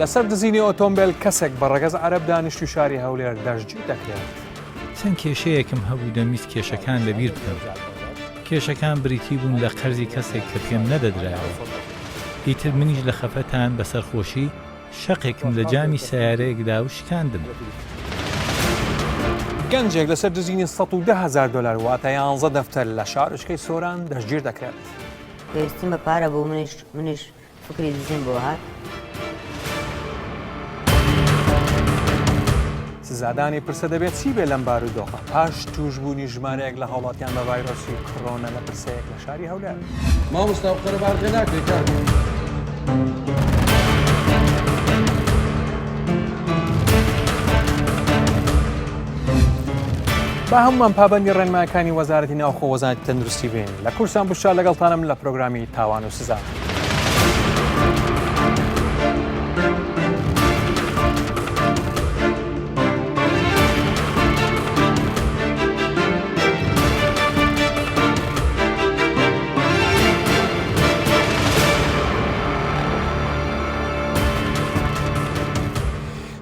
لەسەر دزینی ئۆتۆمبیل کەسێک بە ڕەگەز عەرەب دانیشتوی شاری هەولێر دەستگیر دەکرێت. چەند کێشەیەکم هەبوو دەمویست کێشەکان لەبیر بکەم. کێشەکان بریتی بوون لە قەرزی کەسێک کە پێم نەدەدرایەوە. ئیتر منیش لە خەفەتان بەسەرخۆشی شەقێکم لە جامی سەیارەیەکدا و شکاندم. گەنجێک لەسەر دزینی $110,000 واتە 11 دەفتەر لە شارۆچکەی سۆران دەستگیر دەکرێت. پێویستیم بە پارە بوو منیش فکری دزین بۆ هات. سزادانی پرسە دەبێت چی بێ لەم بارودۆخە پاش توشبوونی ژمارەیەک لە هاوڵاتیان بە ڤایرۆسی کۆرۆنا لە پرسەیەک لە شاری هەولێر. مامۆستا قەرەباڵغێ ناکرێت کار. با هەمومان پابەندی ڕێنمایەکانی وەزارەتی ناوخۆ وەزارەتی تەندروستی بین لە کورسان بشار لەگەڵتانم لە پرۆگرامی تاوان و سزا.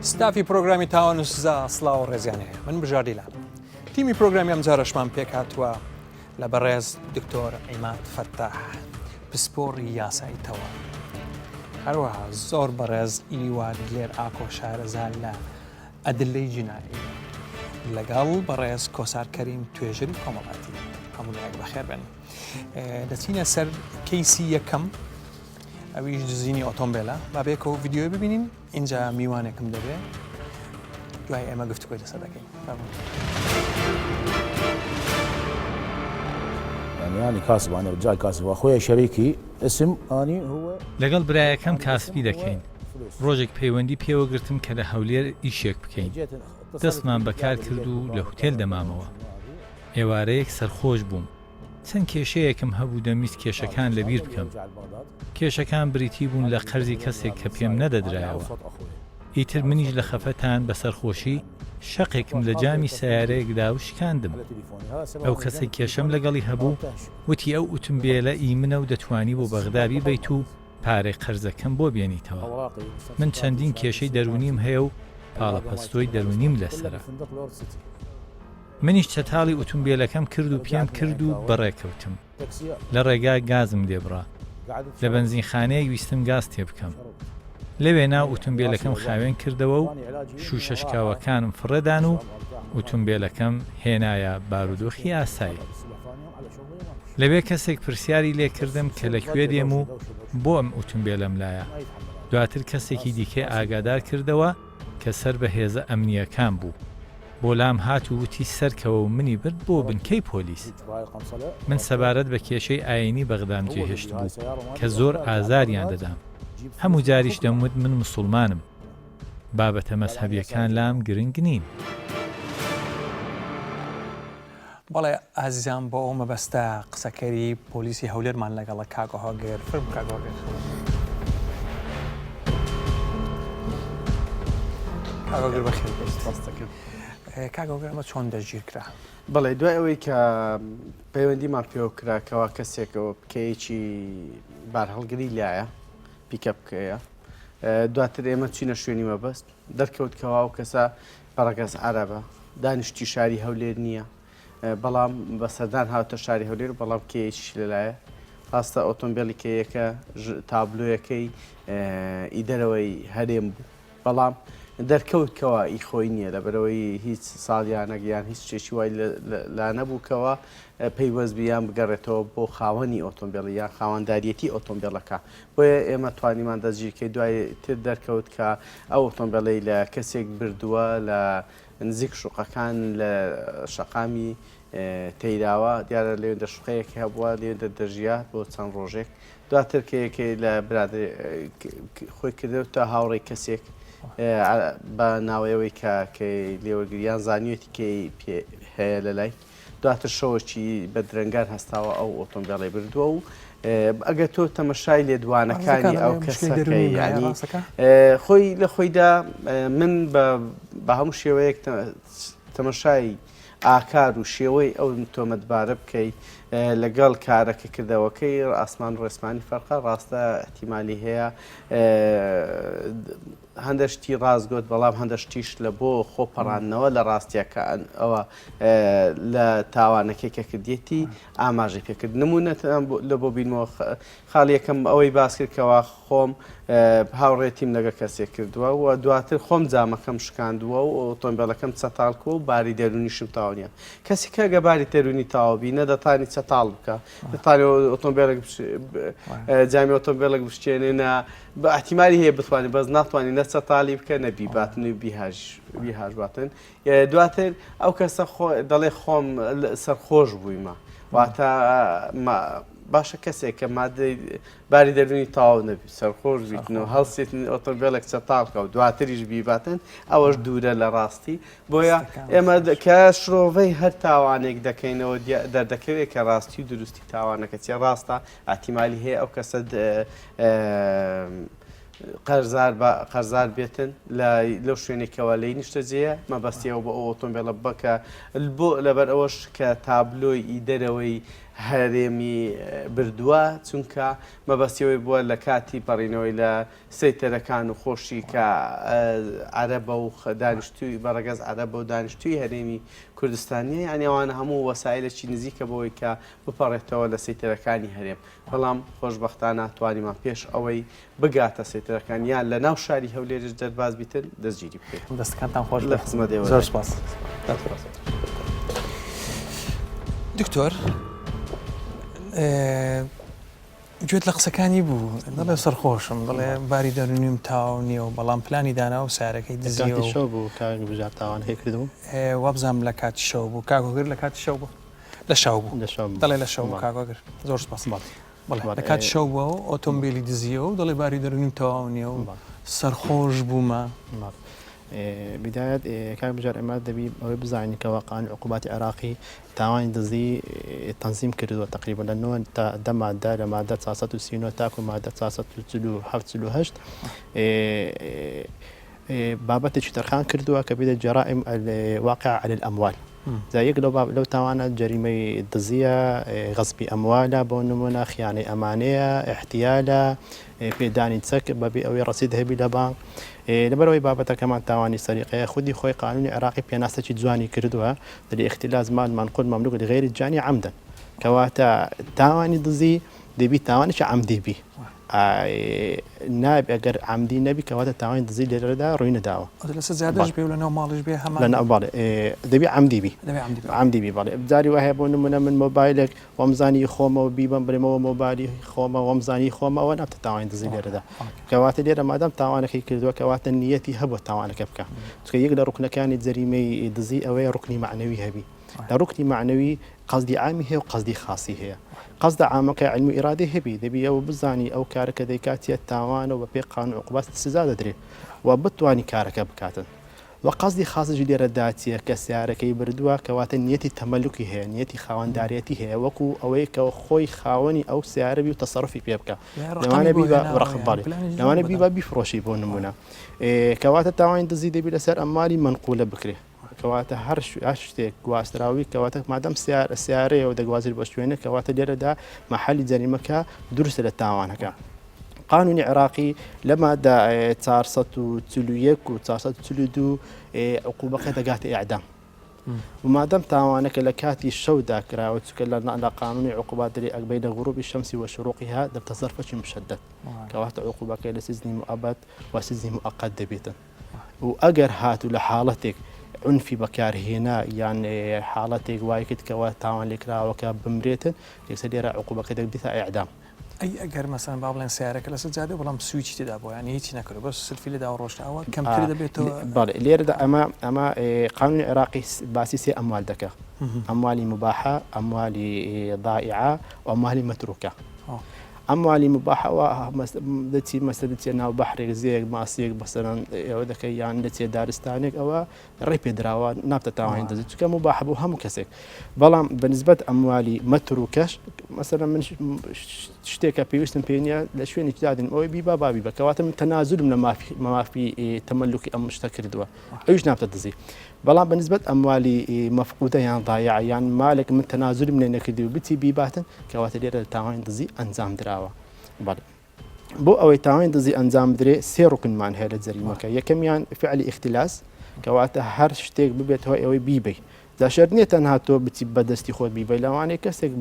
ستافی پرۆگرامی تاوان و سزا سڵاو و ڕێزیانەیە من بژاردیلان. تیمی پرۆگرامی ئەم جارەشمان پێکهاتووە لە بەڕێز دکتۆر عیماد فەتاح پسپۆڕی یاساییتەوە. هەروەها زۆر بەڕێز ئیلیوان لێر ئاکۆ شارەزای لە ئەدلەی جینایی لەگەڵ بەڕێز کۆسار کەریم توێژەری کۆمەڵاتی هەموویەک بەخێر بن. دەچینە سەر کەیسی یەکەم ئەویش دزینی ئۆتۆمبیلە با بێکەوە ڤیدیۆی ببینین اینجا میوانێکم دەبێت دوای ئێمە گفتگۆی لەسەر دەکەین. يعني كاسب أنا رجال كاسب وأخويا شريكي اسم أني هو لەگەڵ برایەکەم کاسبی دەکەین. ڕۆژێک پەیوەندی پێوەگرتم کە لە هەولێر ئیشێک بکەین. دەستمان بەکار کرد و لە هوتێل دەمامەوە. ئێوارەیەک سەرخۆش بووم. چەند کێشەیەکم هەبوو دەمویست کێشەکان لەبیر بکەم. کێشەکان بریتی بوون لە قەرزی کەسێک کە پێم نەدەدرایەوە. ئیتر منیش لە خەفەتان بەسەرخۆشی شەقێکم لە جامی سەیارەیەکدا و شکاندم. ئەو کەسێک کێشەم لەگەڵی هەبوو وتی ئەو ئۆتۆمبیلە ئیمنە و دەتوانی بۆ بەغدادی بیت و پارەی قەرزەکەم بۆ بێنیتەوە. من چەندین کێشەی دەرونیم هەیە و پاڵەپەستۆی دەرونیم لەسرە. منیش چەتاڵی ئۆتۆمبیلەکەم کرد و پێم کرد و بەڕێکەوتم. لە ڕێگا گازم لێبڕا. لە بەنزینخانەیە ویستم گاز تێ بکەم. لەوێ ناو ئۆتۆمبیلەکەم خاوێن کردەوە و شوشەشکاوەکانم فڕێدان و ئۆتۆمبیلەکەم هێنایە بارودۆخی ئاسایی. لەوێ کەسێک پرسیاری لێکردم کە لەکوێ دێم و بۆ ئەم ئۆتۆمبیلەم لایە. دواتر کەسێکی دیکە ئاگادار کردەوە کە سەر بە هێزە ئەمنیەکان بوو. بۆ لام هات و وتی سەرکەوە و منی برد بۆ بنکەی پۆلیس. من سەبارەت بە کێشەی ئاینی بەغدام جێهێشت بوو کە زۆر ئازاریان دەدام. هەموو جاریش دەموت من موسڵمانم. بابەتە مەزهەبیەکان لام گرنگ نین. بەڵێ ئازیزان بۆ ئەو مەبەستە قسەکەری پۆلیسی هەولێرمان لەگەڵە کاگۆ هاوگێر فرم کاگۆ هاوگێر. کاگۆ هاوگێر بەخێر کاگۆ هاوگێر ئەمە چۆن دەستگیر کرا؟ بەڵێ دوای ئەوەی کە پەیوەندیمان پێوە کراکەوە کەسێکەوە بکەیەکی بارهەڵگری لایە پیکە بکەیە دواتر ئێمە چینە شوێنی مەبەست دەرکەوتکەوە و کەسە بەڕەگەز عەرەبە دانیشتی شاری هەولێر نییە بەڵام بەسەردان هاتە شاری هەولێر بەڵام کێیەکیش لەلایە ڕاستە ئۆتۆمبیلی کێیەکە تابلۆیەکەی ئیدەرەوەی هەرێم بوو بەڵام دەرکەوتکەوە ئیخۆی نییە لەبەرەوەی هیچ ساڵیانەگەیان هیچ شتێکی وای لا نەبووکەوە پەیوەستبیان بگەڕێتەوە بۆ خاوەنی ئۆتۆمبیلی یان خاوەنداریەتی ئۆتۆمبیلەکە بۆیە ئێمە توانیمان دەستگیرکەی دوای تر دەرکەوت کە ئەو ئۆتۆمبیلی لە کەسێک بردووە لە نزیک شوقەکان لە شەقامی تەیراوە دیارە لێوێندە شوقەیەکی هەبووە لێوێندە دەژیات بۆ چەند ڕۆژێک دواتر کەیەکەی لە برادر خۆی کردەوە تا هاوڕێی کەسێک بە ناوەیەوەی کە لێوەرگریان زانیوێتی کەی هەیە لە لای دواتر شەوەکی بە درەنگار هەستاوە ئەو ئۆتۆمبیڵی بردووە و ئەگە تۆ تەمەشای لێدوانەکانی ئەو کەسەکەی ینی خۆی لە خۆیدا من بە هەموو شێوەیەک تەمەشای ئاکار و شێوەی ئەو تۆمەتبارە بکەیت لەگەڵ کارەکە کردەوەکەی ئاسمان ڕێسمانی فەرقە ڕاستە احتیمالی هەیە هەندەشتی ڕاستگوت بەڵام هەندەشتیش لە بۆ خۆپەڕانەوە لە ڕاستیەکە ئەوە لە تاوانەکەی کە کردێتی ئاماژەی پێکرد نمونەت لە بۆ بینەوە خاڵی یەکەم ئەوەی باس کردکەوە خۆم هاوڕێتیم لەگە کەسێک کردووە و دواتر خۆم جامەکەم شکاندووە و ئۆتۆمبیلەکەم چەتاڵکۆ و باری دەرونیشم تاو نییە کەسی کەگە باری دەرونی تاوابی نەدەتانی چەتاڵ بکە دەتانی ئۆتۆمبیلێک جامی ئۆتۆمبیلێک بشتێنێنە بە احتیماری هەیە بتوانانی بەس ناتوانانی نە چەتاڵی بکە نەبیباتن و بیهاژباتن دواتر ئەو کەسە دەڵێ خۆم سەرخۆش بوویمە واتە باشە کەسێک کە مادەی باری دەرونی تاو نەبی سەرخۆش بیتن و هەڵسێتن ئۆتۆمبیلێک چەتاڵکە و دواتریش بیباتن ئەوەش دوورە لە ڕاستی بۆیە ئێمە کە شرۆڤەی هەر تاوانێک دەکەینەوە دەردەکەوێت کە ڕاستی و دروستی تاوانەکە چێ ڕاستە ئاحتیمالی هەیە ئەو کەسە قەرزار بێتن لەو شوێنێکەوە لی نیشتەجەیە مەبەستیەوە بە ئەو ئۆتۆمبیلە بکە بۆ لەبەر ئەوەش کە تابلۆی دەرەوەی هەرێمی بردووە چونکە مەبەستیەوەی بووە لە کاتی پەڕینەوەی لە سەیتەرەکان و خۆشی کە عەرەبە و دانیشتووی بەڕەگەز عەرەبە و دانیشتووی هەرێمی کوردستانیە یانی ئەوانە هەموو وەسایلێکی نزیکە بەوەی کە بپەڕێتەوە لە سەیتەرەکانی هەرێم بەڵام خۆشبەختانە توانیمان پێش ئەوەی بگاتە سەیتەرەکان یان لە ناو شاری هەولێرش دەرباز بیتن دەستگیری بکەیت دەستەکانتان خۆش لە خزمەت ئێوە زۆر سپاس دکتۆر گوێت لە قسەکانی بوو دەڵێ سەرخۆشم دەڵێ باری دەرونیم تاو نییە و بەڵام پلانی دانا و سارەکەی دزیەوە شەو بوو کار بژار تاوان هەیە کردبوو وابزانام لە کاتی شەو بوو کاگۆگر لە کاتی شەو بوو لە شەو بوو دەڵێ لە شەو کاگۆگر زۆر سپاس بەڵێ لە کاتی شەو بووە و ئۆتۆمبیلی دزیەوە و دەڵێ باری دەرونیم تاو نییە و سەرخۆش بوومە بداية كان بجار إماد دبي أو بزعني كواقعان عقوبات عراقي تاوان دزي تنظيم كردو تقريبا لأنه دم مادة لمادة 39 تاكو مادة 37 بابت ترخان كردو كبيرة جرائم الواقع على الأموال زي لو تاوانا جريمة دزية غصب أموالا بونمونا خيانة أمانية احتيالا في داني تسك بابي أو رصيد هبي لبان لبروي بابتا كمان تاواني سرقة خودي خوي قانوني عراقي بيناسة جواني كردوها للاختلاس مال منقول مملوك لغير الجاني عمدا كواتا تاواني دزي دبي تاوانيش عمدي بي نائب اگر عمدي نبي كواتا تاواني دزي لردا روينا داوا لسه زيادة بي ولا نو مالش بي همان لأن بالي دبي عمدي بي عمدي بي بالي بداري وهي بون من موبايلك ومزاني خوما وبيبان بريمو موبايلي خوما ومزاني خوما وانا تاواني دزي لردا كواتا ليرا مادام تاوانك يكردوا كواتا نيتي هبو تاوانك بكا تسكي يقدر ركن كان جريمه دزي او ركني معنوي هبي ركني معنوي قصدي عامي هي وقصدي خاصي هي قصد عامك علم إرادي هبي ذبي أو بزاني أو كارك ذيكاتي التاوان وبقي قانون عقوبات السزاد دري وبطواني كارك بكاتن وقصدي خاص جدي رداتي كسيارك يبردوا كواتن نيتي تملكي هي نيتي خوان داريتي هي وكو أويك خوي خاوني أو سيارة بي وتصرفي بيبكا لو أنا بيبا ورقم بالي لو أنا بيبا بيفروشي بونمونا كوات التاوان تزيد بلسر أمالي منقولة بكري كواتا هرشتك واستراوي كواتا مادام السيارة ودقوازي بشوينه كواتا ديردا محل جريمة درس للتاوانك قانون عراقي لما دا تارصت تلويك وتارصت تلودو عقوبة قد إعدام ومادام تاوانك لكاتي الشو ذاكرا وتكلمنا على قانون عقوبات بين غروب الشمس وشروقها ده تصرف مشدد كواتا عقوبة لسجن مؤبد وسجن مؤقت دبيتا وأجر هاتو لحالتك عنفي بكار هنا يعني حالتك وايكت كواتاوان لكرا وكبمريتن يكسدير عقوبة كده بدها إعدام أي أجر مثلا بابلين سيارك لسه زاده ولا مسويتش تدابو يعني هيك نكره بس الفيل ده وروش أول كم تريد بيته بالي ليرد أما قانون العراقي باسيسي أموال دكا أموالي مباحة أموالي ضائعة وأموالي متروكة أموالي مباحة ودتي مثلا أنا بحر زيك ماسيك مثلا يودك يعني دتي دارستانك أو ريبي دراوا نابت تاوين دزت كمباحة وهم كسك بلام بالنسبة أموالي متروكش مثلا من شتيك بيوستن بينيا لشوين اجداد أو بيبا بابي كواتم تنازل من ما في تملك أم مشتكر دوا أيش نابت دزي بلام بالنسبة أموالي مفقودة يعني ضايعة يعني مالك من تنازل من إنك دي بتي بيباتن كواتلير التاوين دزي أنزام دراوا بالي بۆ ئەوەی تاوانی دزی ئەنجام بدرێ سێ ڕوکنمان هەیە لە جەریمەکە یەکەمیان فعلی اختلاس کەواتە هەر شتێک ببێتەوە ئەوەی بیبی داشەر نییە تەنها تۆ بچی بەدەستی خۆت بیبی لەوانەیە کەسێک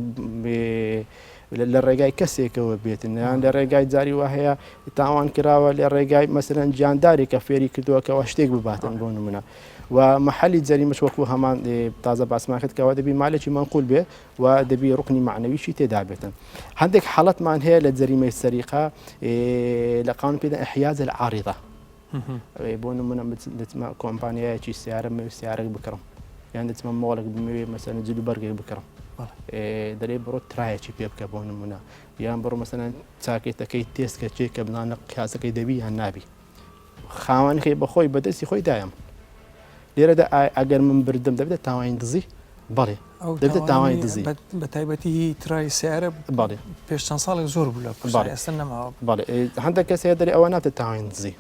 لە ڕێگای کەسێکەوە بێتن یان لە ڕێگای جاری وا هەیە تاوان کراوە لە ڕێگای مەسەرەن گیاندارێکە فێری کردووەکەەوە شتێک بباتن بۆ نمونە و محلی جەریمەش وەکو هەمان تازە باسمان کردکەوە دەبی مالێکی منقول بێ و دەبی ڕوکنی معنەویشی تێدا بێتن هەندێک حاڵەتمان هەیە لە جەریمەی سەریقە لە قانون پێدا احیاز العارضة بۆ نمونە دەچمە کۆمپانیایەکی سیارە سیارێک بکڕم یان دەچمە مۆڵێک بمەوێ مەسەرەن جلو بەرگێک بکڕم دەرێ بڕۆ ترایەکی پێ بکە بۆ نمونە یان بڕۆ مەسەرەن چاکێتەکەی تێستکە چێکە بنانە کاسەکەی دەبی یان نابی خاوەنەکەی بەخۆی بەدەستی خۆی دایم لێرەدا ئەگەر من بردم دەبێت تاوانی دزی بەڵێ دەبێت تاوانی دزی بە تایبەتی ترای سیارە بەڵێ پێش چەند ساڵێک زۆر بوو لە ئێستا نەماوە بەڵێ هەندێک کەس هەیە دەری ئەوە ناتە تاوانی دزی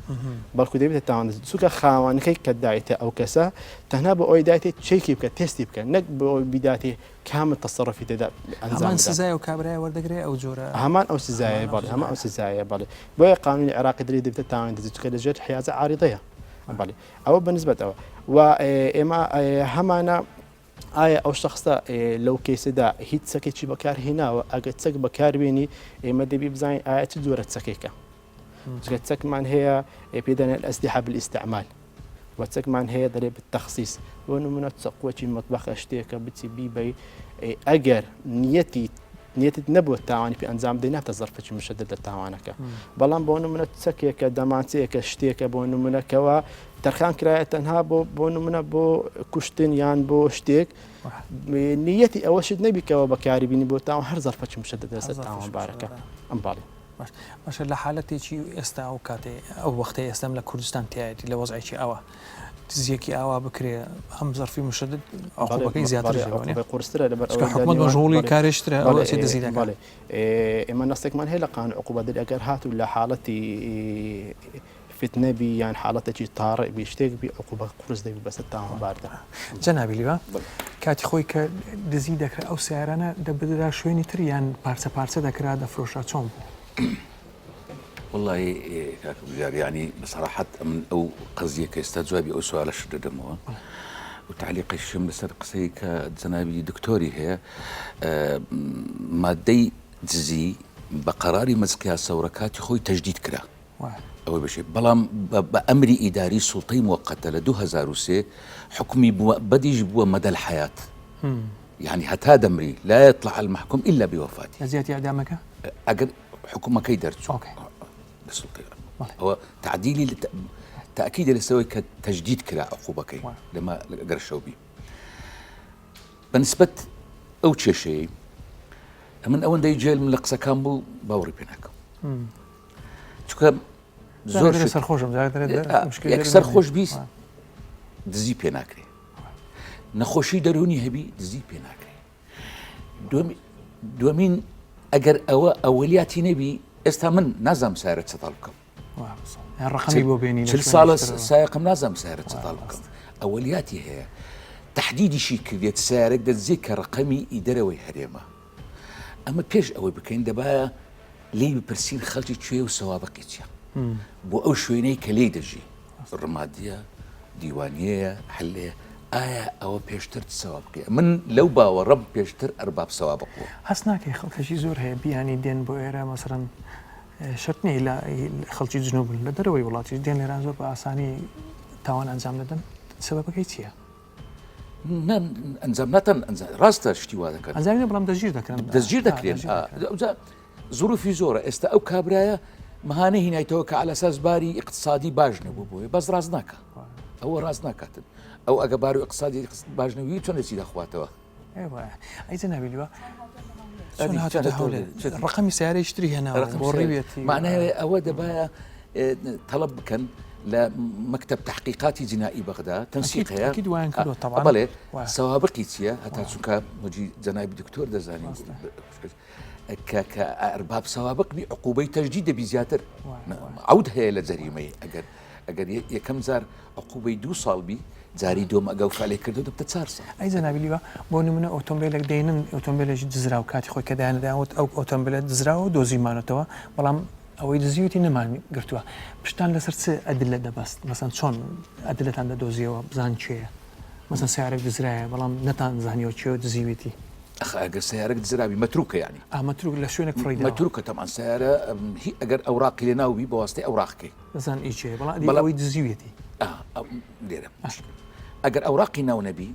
بەڵکو دەبێت تاوان دزی چونکە خاوەنەکەی کە دایتە ئەو کەسە تەنها بە ئەوی دایتێ چێکی بکە تێستی بکە نەک بە ئەوی بیداتێ کامل تەسەڕەفی تێدا ئەنجام سزای و کابرای وەردەگرێ ئەو جۆرە هەمان ئەو سزایە بەڵێ هەمان ئەو سزایە بەڵێ بۆیە قانونی عێراقی دەری دەبێت تاوانی دزی چکە لەژێر حیازە عاریضەیە بەڵێ ئەوە بەنسبەت ئەوە و ئێمە هەمانە ئایا ئەو شخصە لەو کەیسەدا هیچ چەکێکی بەکارهێناوە ئەگە چەک بەکاربێنی ئێمە دەبی بزانین ئایا چ جۆرە چەکێکە چکە چەکمان هەیە پێدەنێت ئەسلیحە بالاستعمال و چەکمان هەیە دەرێ بالتەخسیس بۆ نمونە چەقوەکی مەطبەخە شتێکە بچی بیبەی ئەگەر نیەتت نەبووە تاوانی پێ ئەنجام بدەی ناتە زەرفێکی مشەدد لە تاوانەکە بەڵام بۆ نمونە چەکێکە دەمانچەیەکە شتێکە بۆ نمونەکەوە تەرخان کرایە تەنها بۆ نمونە بۆ کوشتن یان بۆ شتێک نیەتی ئەوەشت نەبیکەوە بەکاری بینی بۆ تاوان هەر زەرفەکی مشەدد دەسێت تاوانبارەکە ئەم باڵێ باشە لە حالەتێکی ئێستا ئەو کاتێ ئەو وەختەی ئێستام لە کوردستان تایەتی لە وەزعێکی ئەوە دزیەکی ئاوا بکرێ هەم زەرفی مشەدد عقوبەکەی زیاتر قورسترە لەبەر حکومەت مەژغوڵی کارێشترە ئەوە چێ دزی دەکات ئێمە نەستێکمان هەیە لە قانون عقوبەت ئەگەر هاتوو لە حاڵەتی فتنە بی یان حاڵەتێکی تاڕێ بی شتێک بی عقوبە قورس دەبی بەسەر تاوانباردا جەنابی لیوا کاتی خۆی کە دزی دەکرا ئەو سیارانە دەبدرا شوێنی تر یان پارچە پارچە دەکرا دەفرۆشرا چۆن بوو والله يعني بصراحة من أو قضية كيستا جوابي أو سؤال شد دموه وتعليق الشم لسر قصيك زنابي دكتوري هي مادي دزي بقراري مزكيها سوركاتي خوي تجديد كرا أول بشيء بلام بأمر إداري سلطي مؤقتة ل 2003 حكمي بديج بوا مدى الحياة يعني حتى دمري لا يطلع المحكوم إلا بوفاتي زيادة إعدامك؟ أجل حكومة كيدرت أوكي هو تعديلي تأكيد اللي سوي كتجديد كلا عقوبة لما قرشوا بي بالنسبة أو شيء من أول داي جيل من لقصة كامبو باوري بينك شو كم زور سرخوش يكسر خوش بيس دزي بيناكري نخوشي دروني هبي دزي بيناكري دومين أجر أولياتي نبي استمن نظام سيارة تطالبكم الرقمي بو بيني شل صالة سائق نظام سيارة تطالبكم أولياتي هي تحديد شيء كذا سيارة تذكر رقمي إدارة هريمة أما بيش أول بكين دبا لي ببرسين خلتي شوي وسوابقيتيا بو أو شويني كليدجي الرمادية ديوانية حلية آية أو بيشتر سوابقية من لو باو رب بيشتر أرباب سوابق حسناك خلتي زور هي بيعني دين بو إيرا مثلا شرطني إلى خلتي جنوب لدروي ولاتي دين ليران زور بأساني تاوان أنزام لدن سبب كيتيا أنزام نتن أنزام راستا شتي هذا كان أنزام بلام تسجيل ذكرن تسجيل ذكرين ظروفي زورة است أو كابرايا مهانه هنا يتوقع على أساس باري اقتصادي باجنة بوي بس رازناك هو رازناك أو أجباري اقتصادي باجنة ويتون يصير أخواته ايوه عايزين نبيلوا شلون هاتوا الرقم السيارة يشتري هنا بوريبيتي معناها أود بقى طلب كان لمكتب تحقيقات جنائي بغداد تنسيقها أكيد وين كله طبعا بله سوابقيتيا حتى سكا مجي جنائي دكتور دزاني كأرباب سوابق بعقوبة تجديد بزيادة عودها إلى جريمة أجر يكم زار عقوبة 2 سال بي زاري دوم أجوف عليه كردو بتتصارص. أيضا نبيلوا بوني من أوتومبيلك دينن أوتومبيل دزراو كاتي خوي كده أنا داوت أو أوتومبيل دزراو دوزي مانو توا بلام ئەوەی دزیوتی نەمان گرتووە پشتان لەسەر چ ئەدلە دەبەست مەسەن چۆن ئەدلەتان دەدۆزیەوە بزان چێە مەسەن سیارێک دزرایە بەڵام نەتان زانیەوە چێوە دزیویتی ئەگەر سیارەك دزرابی مەتروکە یعنی ئامەتروک لە شوێنێک فڕیدا مەتروکە تەمان سیارە ئەگەر ئەوراقی لێ ناوبی بە واستەی ئەوراقەکەی دەزان ئیچێ بەڵام دزیوێتی لێرە ئەگەر ئەوراقی ناو نەبی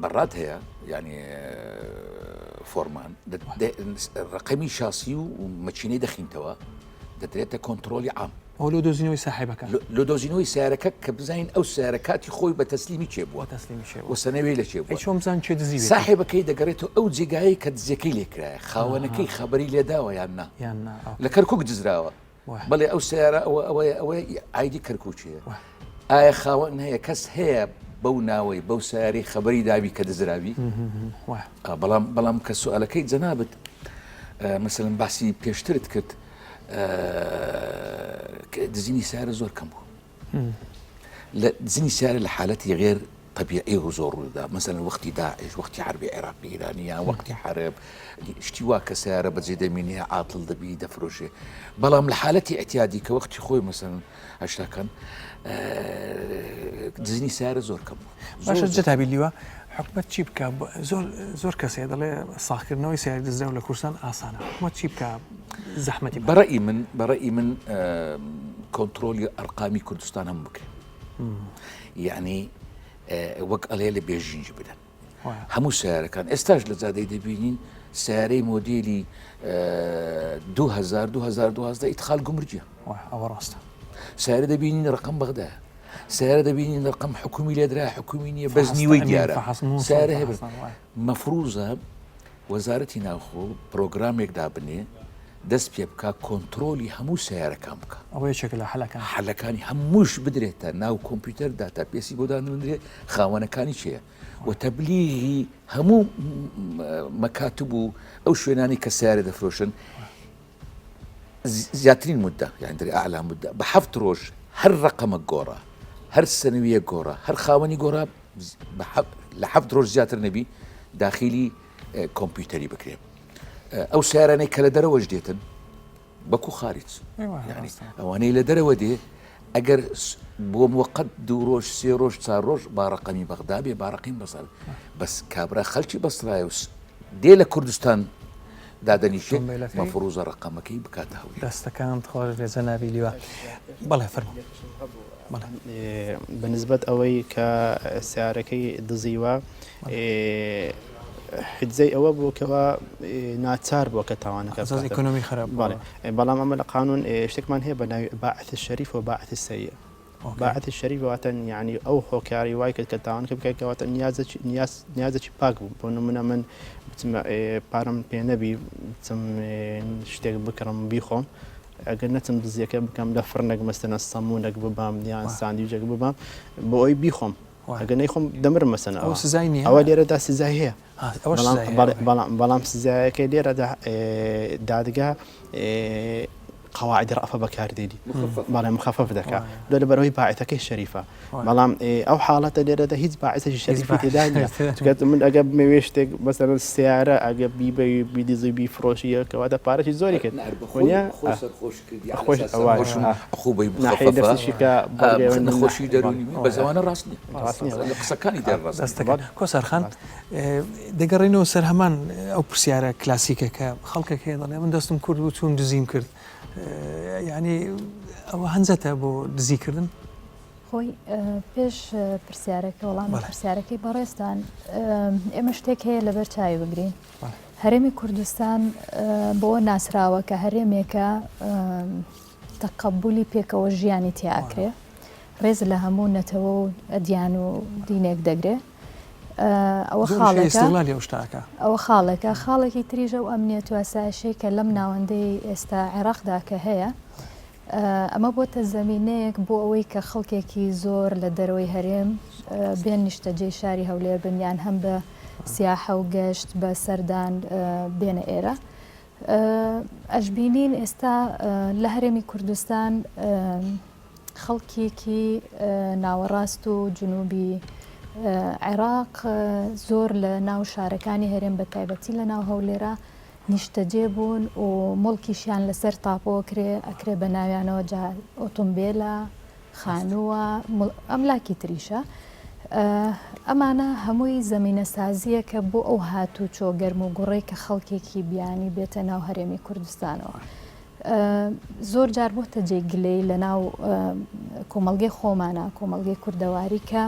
بەڕات هەیە ینی فۆرمان ڕقەمی شاسی و مەچینەی دەخینتەوە دەدرێتە کۆنتترۆلی عام ئەو لۆ دۆزینەوەی ساحیبەکە لۆ دۆزینەوەی سیارەکە کە بزانین ئەو سیارەکاتی خۆی بە تەسلیمی چێ بووە وەسەنەوەی لە چێ بووە چۆن بزان چێ دزی ساحیبەکەی دەگەڕێتەوە ئەو جێگایی کە دزیەکەی لێکرایە خاوەنەکەی خەبەری لێداوە یان نا لە کەرکک دزراوە بەڵێ ئەو سیارە ئەوەی ئایدی کەرکوچیە ئایا خاوەن هەیە کەس هەیە بەو ناوەی بەو سیاری خەبەری داوی کە دەزراوی بەڵام کە سوالەکەی جەنابەت مەسەلەن باسی پێشترت کرد دزینی سیارە زۆر کەم بوو لە دزینی سیارە لە حالەتی غێر طبیعی و زۆر ڕوودا مەسەلەن وەختی داعش وەختی حربی عێراقی ئیرانیان وەختی حرب شتی وا کە سیارە بەجێ دەمێنێ عاتڵ دەبی دەفرۆشێ بەڵام لە حالەتی ئەتیادی کە وەختی خۆی مەسەلەن هەشتاکەن دزنی سیارە زۆر کەم باشە جەتابی لیوە حکومەت چی بکە زۆر کەسێ دەڵێ ساختکردنەوەی سیاری دزرا و لە کوردستان ئاسانە حکومەت چی بکە زەحمەتی بەڕێی من کۆنتترۆلی ئەرقامی کوردستان هەم بکرێت یعنی وەک ئەڵێ لە بێژینج بدەن هەموو سیارەکان ئێستاش لە زادەی دەبینین سیارەی مۆدیلی 2012 ئیتخال گومرجە ئەوە ڕاستە سیارە دەبینین ڕقم بەغدا سیارە دەبینین ڕقم حکومی لێدرا حکومی نیە بەزنیوەی دیارە سیارە هەبێت مەفروزە وەزارەتی ناوخۆ پرۆگرامێک دابنێ دەست پێ بکە کۆنتترۆلی هەموو سیارەکان بکە ئەوەیە چێک لە حەلەکانی هەمووش بدرێتە ناو کۆمپیوتەر داتا پێسی بۆ دانوێنرێت خاوەنەکانی چییە و تەبلیغی هەموو مەکاتب و ئەو شوێنانی کە سیارە دەفرۆشن زیاترین مدە یان دەری ئاعلا مدە بە 7 ڕۆژ هەر ڕقەمە گۆڕە هەر سنویە گۆڕە هەر خاوەنی گۆڕە لە 7 ڕۆژ زیاتر نەبی داخلی کۆمپیوتەری بکرێت ئەو سیارانەی کە لە دەرەوەش دێتن بەکو خارج ئەوانەی لە دەرەوە دێ ئەگەر بۆ موقت 2 ڕۆژ 3 ڕۆژ 4 ڕۆژ باڕقەمی بەغدا بێ باڕقیم بەسەر بەس کابرا خەڵکی بەسرایوس دێ لە کوردستان دادەنیشێ مەفروزە ڕقەمەکەی بکاتە هەوڵ دەستەکان خۆش لێزە نابیلیوە بەڵێ فەرموو بەنسبەت ئەوەی کە سیارەکەی دزیوە حجزەی ئەوە بووکەوە ناچار بووە کە تاوانەکە ئیکۆنۆمی خراپ بەڵام ئەمە لە قانون شتێکمان هەیە بە ناوی باعث الشەریف و باعث السەیئ باعث الشەریف واتە یعنی ئەو هۆکاری وای کرد کە تاوانەکە بکەیت کەواتە نیازێکی پاک بوو بۆ نمونە من پارەم پێ نەبی بچم شتێک بکڕم بیخۆم ئەگەر نەچم دزیەکە بکەم لە فڕنێک مەستەنە سەمونێک ببام یان ساندویچێک ببام بۆ ئەوی بیخۆم ئەگەر نەیخۆم دەمرم مەسەن ئەوە لێرەدا سزای هەیە بەڵام سزایەکەی لێرەدا دادگا قواعد رأفة بەکاردێنی بەڵام مخفف دەکات لەبەرەوەی باعثەکەی شەریفە بەڵام ئەو حاڵەتە لێرەدا هیچ باعثێکی شەریفی تێدا نیە من ئەگە بمەوێ شتێک مەسەلەن سیارە ئەگە بیدیزی بیفرۆشیە کەواتە پارەی زۆری کرد نەخۆشی دەرونی بە زەوانە ڕاست نیە قسەکانی دەستەکان کۆسەرخان دەگەڕێنەوە سەر هەمان ئەو پرسیارە کلاسیکە کە خەڵکێک هەیە دەڵێ من دەستم کورد بوو چوون دزیم کرد یعنی ئەوە هەنجەتە بۆ دزیکردن خۆی پێش پرسیارەکە وەڵام پرسیارەکەی بەڕێستان ئێمە شتێک هەیە لەبەر چاوی بگرین هەرێمی کوردستان بۆ ناسراوە کە هەرێمێکە تەقەبولی پێکەوە ژیانی تیاکرێ ڕێز لە هەموو نەتەوە و ئەدیان و دینێک دەگرێ ئەوە خاڵێکە خاڵێکی تریژە و ئەمنیەت و ئاسایشەی کە لەم ناوەندەی ئێستا عێراقدا کە هەیە ئەمە بۆتە زەمینەیەک بۆ ئەوەی کە خەڵکێکی زۆر لە دەرەوەی هەرێم بێن نیشتەجێی شاری هەولێر بنیان هەم بە سیاحە و گەشت بە سەردان بێنە ئێرە ئەشبینین ئێستا لە هەرێمی کوردستان خەڵکێکی ناوەڕاست و جنوبی عێراق زۆر لە ناو شارەکانی هەرێم بە تایبەتی لە ناو هەولێرە نیشتەجێ بوون و مڵکیشیان لەسەر تاپۆ ئەکرێ بە ناویانەوە جا ئۆتۆمبیلە خانووە ئەملاکی تریشە ئەمانە هەمووی زەمینە سازیە کە بۆ ئەو هاتوو چۆ گەرم و گوڕی کە خەڵکێکی بیانی بێتە ناو هەرێمی کوردستانەوە زۆر جار بۆتە جێگلەی لە ناو کۆمەڵگەی خۆمانە کۆمەڵگەی کوردەواری کە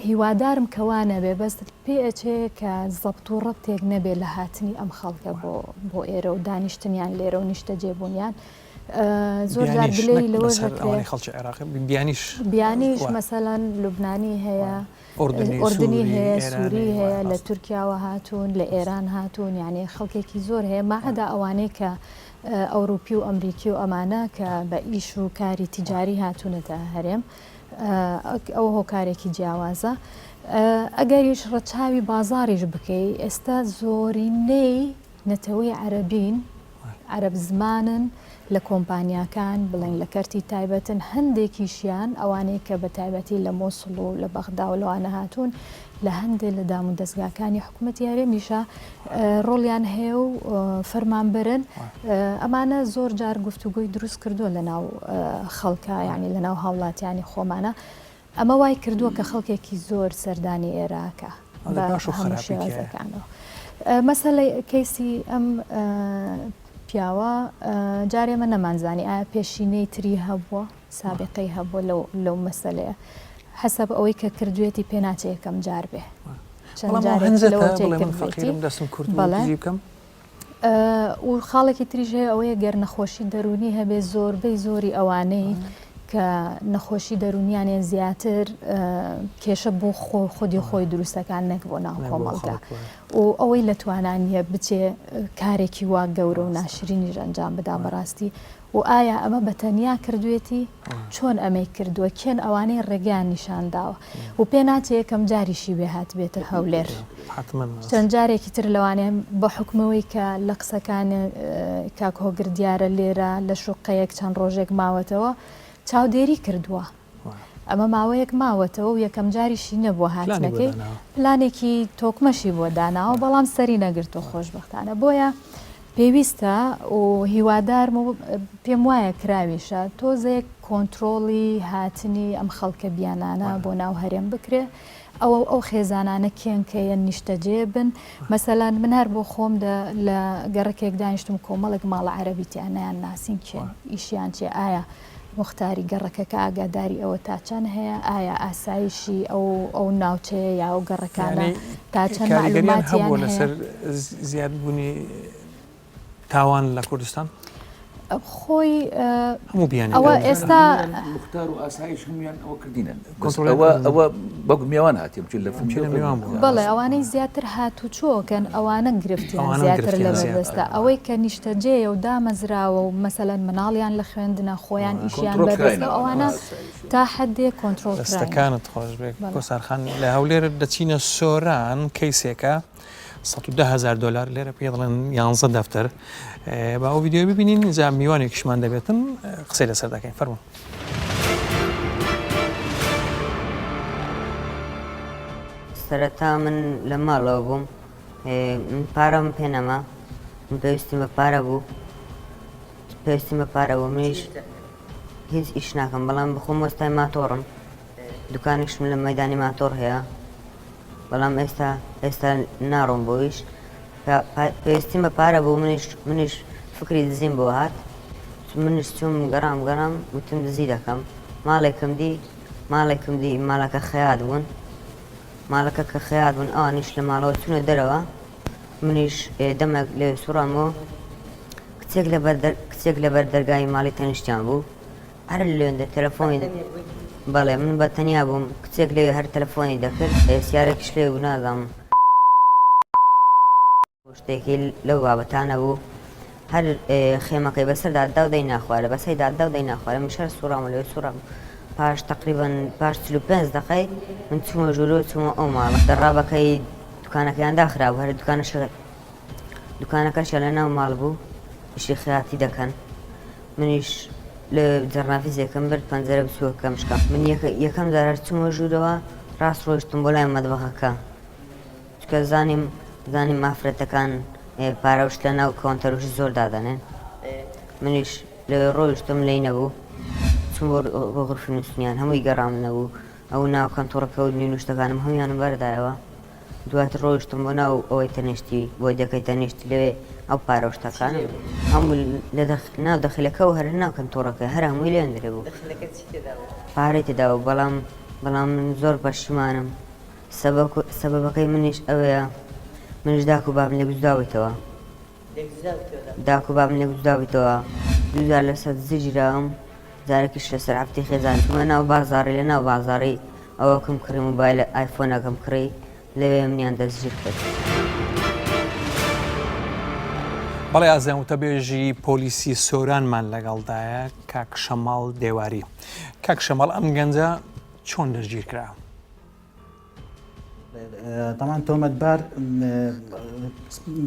هیوادارم کەوانە بێ بەست پێ ئەچێ کە زەبط و ڕەبتێک نەبێ لە هاتنی ئەم خەڵکە بۆ ئێرە و دانیشتنیان لێرە و نیشتە جێبوونیان زۆر جار گلەی لەوە خەڵکی عێراقی بیانیش مەسەلەن لوبنانی هەیە ئوردنی هەیە سووری هەیە لە تورکیاوە هاتوون لە ئێران هاتوون یعنی خەڵکێکی زۆر هەیە ماهەدا ئەوانەیە کە ئەوروپی و ئەمریکی و ئەمانە کە بە ئیش و کاری تیجاری هاتوونەتە هەرێم ئەو هۆکارێکی جیاوازە ئەگەریش ڕەچاوی بازاڕیش بکەی ئێستا زۆرینەی نەتەوەی عەرەبین عەرەب زمانن لە کۆمپانیاکان بڵێن لە کەرتی تایبەتن هەندێکیشیان ئەوانەیە کە بە تایبەتی لە مۆسڵ و لە بەغدا و لەوانە هاتوون لە هەندێک لە دام و دەستگاکانی حکوومەتی هەرێمیشە ڕۆڵیان هەیە و فەرمانبەرن ئەمانە زۆر جار گفتوگوی دروست کردووە لە ناو خەڵکە یعنی لە ناو هاوڵاتیانی خۆمانە ئەمە وای کردووە کە خەڵکێکی زۆر سەردانی ئێراکە بە هەموو شێوازەکانەوە مەسەلەی کەیسی ئەم پیاوە جارێ من نەمانزانی ئایا پێشینەی تری هەبووە سابقەی هەبووە لەو مەسەلەیە حسب ئەوەی کە کردوێتی پێ ناچێ یەکەم جار بێ و خاڵێکی تریژ هەیە ئەوەیە گەر نەخۆشی دەرونی هەبێ زۆربەی زۆری ئەوانەی کە نەخۆشی دەرونیانێ زیاتر کێشە بۆ خودی خۆی دروستەکان نەک بۆ ناو کۆمەڵگا و ئەوەی لە توانانیە بچێ کارێکی وا گەورە و ناشرینیش ئەنجام بدا بەڕاستی و ئایا ئەمە بەتەنیا کردوێتی چۆن ئەمەی کردووە کێن ئەوانەی ڕێگەیان نیشانداوە و پێ ناچێ یەکەم جاریشی بێ هات بێتە هەولێر چەند جارێکی تر لەوانێ بە حکمەوەی کە لە قسەکان کاک هۆگر دیارە لێرە لە شوقەیەک چەند ڕۆژێک ماوەتەوە چاودێری کردووە ئەمە ماوەیەک ماوەتەوە و یەکەم جاریشی نەبووە هاتنەکەی پلانێکی تۆکمەشی بۆ داناوە بەڵام سەری نەگرتو خۆشبەختانە بۆیە پێویستە و هیوادارم و پێم وایە کراویشە تۆزێک کۆنتترۆڵی هاتنی ئەم خەڵکە بیانانە بۆ ناو هەرێم بکرێ ئەو خێزانانە کێنکەیە نیشتەجێ بن مەسەلەن من هەر بۆ خۆم لە گەڕێکێک دانیشتم کۆمەڵێک ماڵە عەرەبیتیانیان ناسین کێن ئیشیان چێ ئایا مختاری گەڕەکەکە ئاگاداری ئەوە تا چەند هەیە ئایا ئاسایشی ئەو ناوچەیە یا ئەو گەڕەکانە تا چەند معلوماتیان هەیە لەسەر زیادبوونی تاوان لە کوردستان خۆی هەموو بیان ئەوە ئێستا مختار و ئاسایش هەمویان ئەوە کردینە ئەوە بەگ میێوان هاتیم لە میوان بڵێ ئەوانەی زیاتر هاتوچۆکەن ئەوانە گرفتیان زیاتر لە بەردەستە ئەوەی کە نیشتەجێە و دامەزراوە و مەسەلەن مناڵیان لە خوێندنە خۆیان ئیشیان بەردەستە ئەوانە تا حدێ کۆنتترۆل دەستەکانت خۆش بێت کۆسارخان لە هەولێر دەچینە سۆران کەیسێکە $110,000 لێرە پێ دەڵێن 11 دەفتەر با ئەو ڤیدیۆ ببینین جا میوانێکیشمان دەبێتن قسەی لەسەر دەکەین فەرموو سەرەتا من لە ماڵەوە بووم من پارەم پێ نەما من پێویستیم بە پارە بوو پێویستیم بە پارە بوو منیش هیچ ئیش ناکەم بەڵام بخۆم وەستای ماتۆڕم دوکانێکشم لە مەیدانی ماتۆڕ هەیە بەڵام ئێستا ناڕۆم بۆیش پێویستیم بە پارە بوو منیش فکری دزیم بۆ هات منیش چوم گەڕام وتم دزی دەکەم ماڵێکم دی ماڵەکە خەیات بوون ماڵەکە کە خەیات بوون ئەوانیش لە ماڵەوە چوونە دەرەوە منیش دەمێک لێ سوڕامەوە کچێک لەبەر دەرگای ماڵی تەنیشتیان بوو هەر لێندە تەلەفۆنی بەڵێ من بە تەنیا بووم کچێک لێ هەر تەلەفۆنی دەکرد سیارێکیش لێ بوو نازانم شتێکی لەو بابەتانە بوو هەر خێمەکەی بەسەر داددا و دەی ناخوارە بەسەی داددا و دەی ناخوارە من شەر سوڕامە لێ سوڕام پاش تقریبا پاش 45 دقەی من چوومە ژوورۆ چوومە ئەو ماڵە دەڕابەکەی دوکانەکەیان داخرا بوو هەر دوکانەکەشە لە ناو ماڵ بوو ئیشی خیاتی دەکەن منیش لە جەرنافیزێکم برد پەنجەرە بچووەکەم شکا من یەکەم جار چوومە ژوورەوە ڕاست ڕۆیشتم بۆ لای مەدبەخەکە چکە زانیم مافرەتەکان پارەوشت لە ناو کۆنتەروش زۆر دادەنێن منیش لەوێ ڕۆیشتم لەی نەبوو چون بۆ غرفی نووسنیان هەمووی گەڕام نەبوو ئەو ناو کەنتۆڕەکە و نوشتەکانم هەمویانم بەردایەوە دواتر ڕۆیشتم بۆ ناو ئەوەی تەنیشتی بۆی دەکەی تەنیشتی لەوێ ئەو پارەوشتەکانم هەموو لە ناو دەخلەکە و هەر ناو کەنتۆڕەکە هەر هەمووی لێن درێ بوو پارەی تێدا بوو بەڵام من زۆر پەشیمانم سەبەبەکەی منیش ئەوەیە منیش داک و بابم لێ گوزداویتەوە داک و بابم لێ گوزداویتەوە دووجار لەسەر زیژراوم جارێکیش لەسەر عەفتی خێزان چوومە ناو بازاڕی لە ناو بازاڕی ئەوەکەم کڕی مۆبایل ئایفۆنەکەم کڕی لەوێ منیان دەستگیر کرد. بەڵێ ئازیان وتەبێژی پۆلیسی سۆرانمان لەگەڵدایە کاک شەماڵ دێواری. کاک شەماڵ ئەم گەنجە چۆن دەستگیر کرا؟ طبعا تۆمەتبار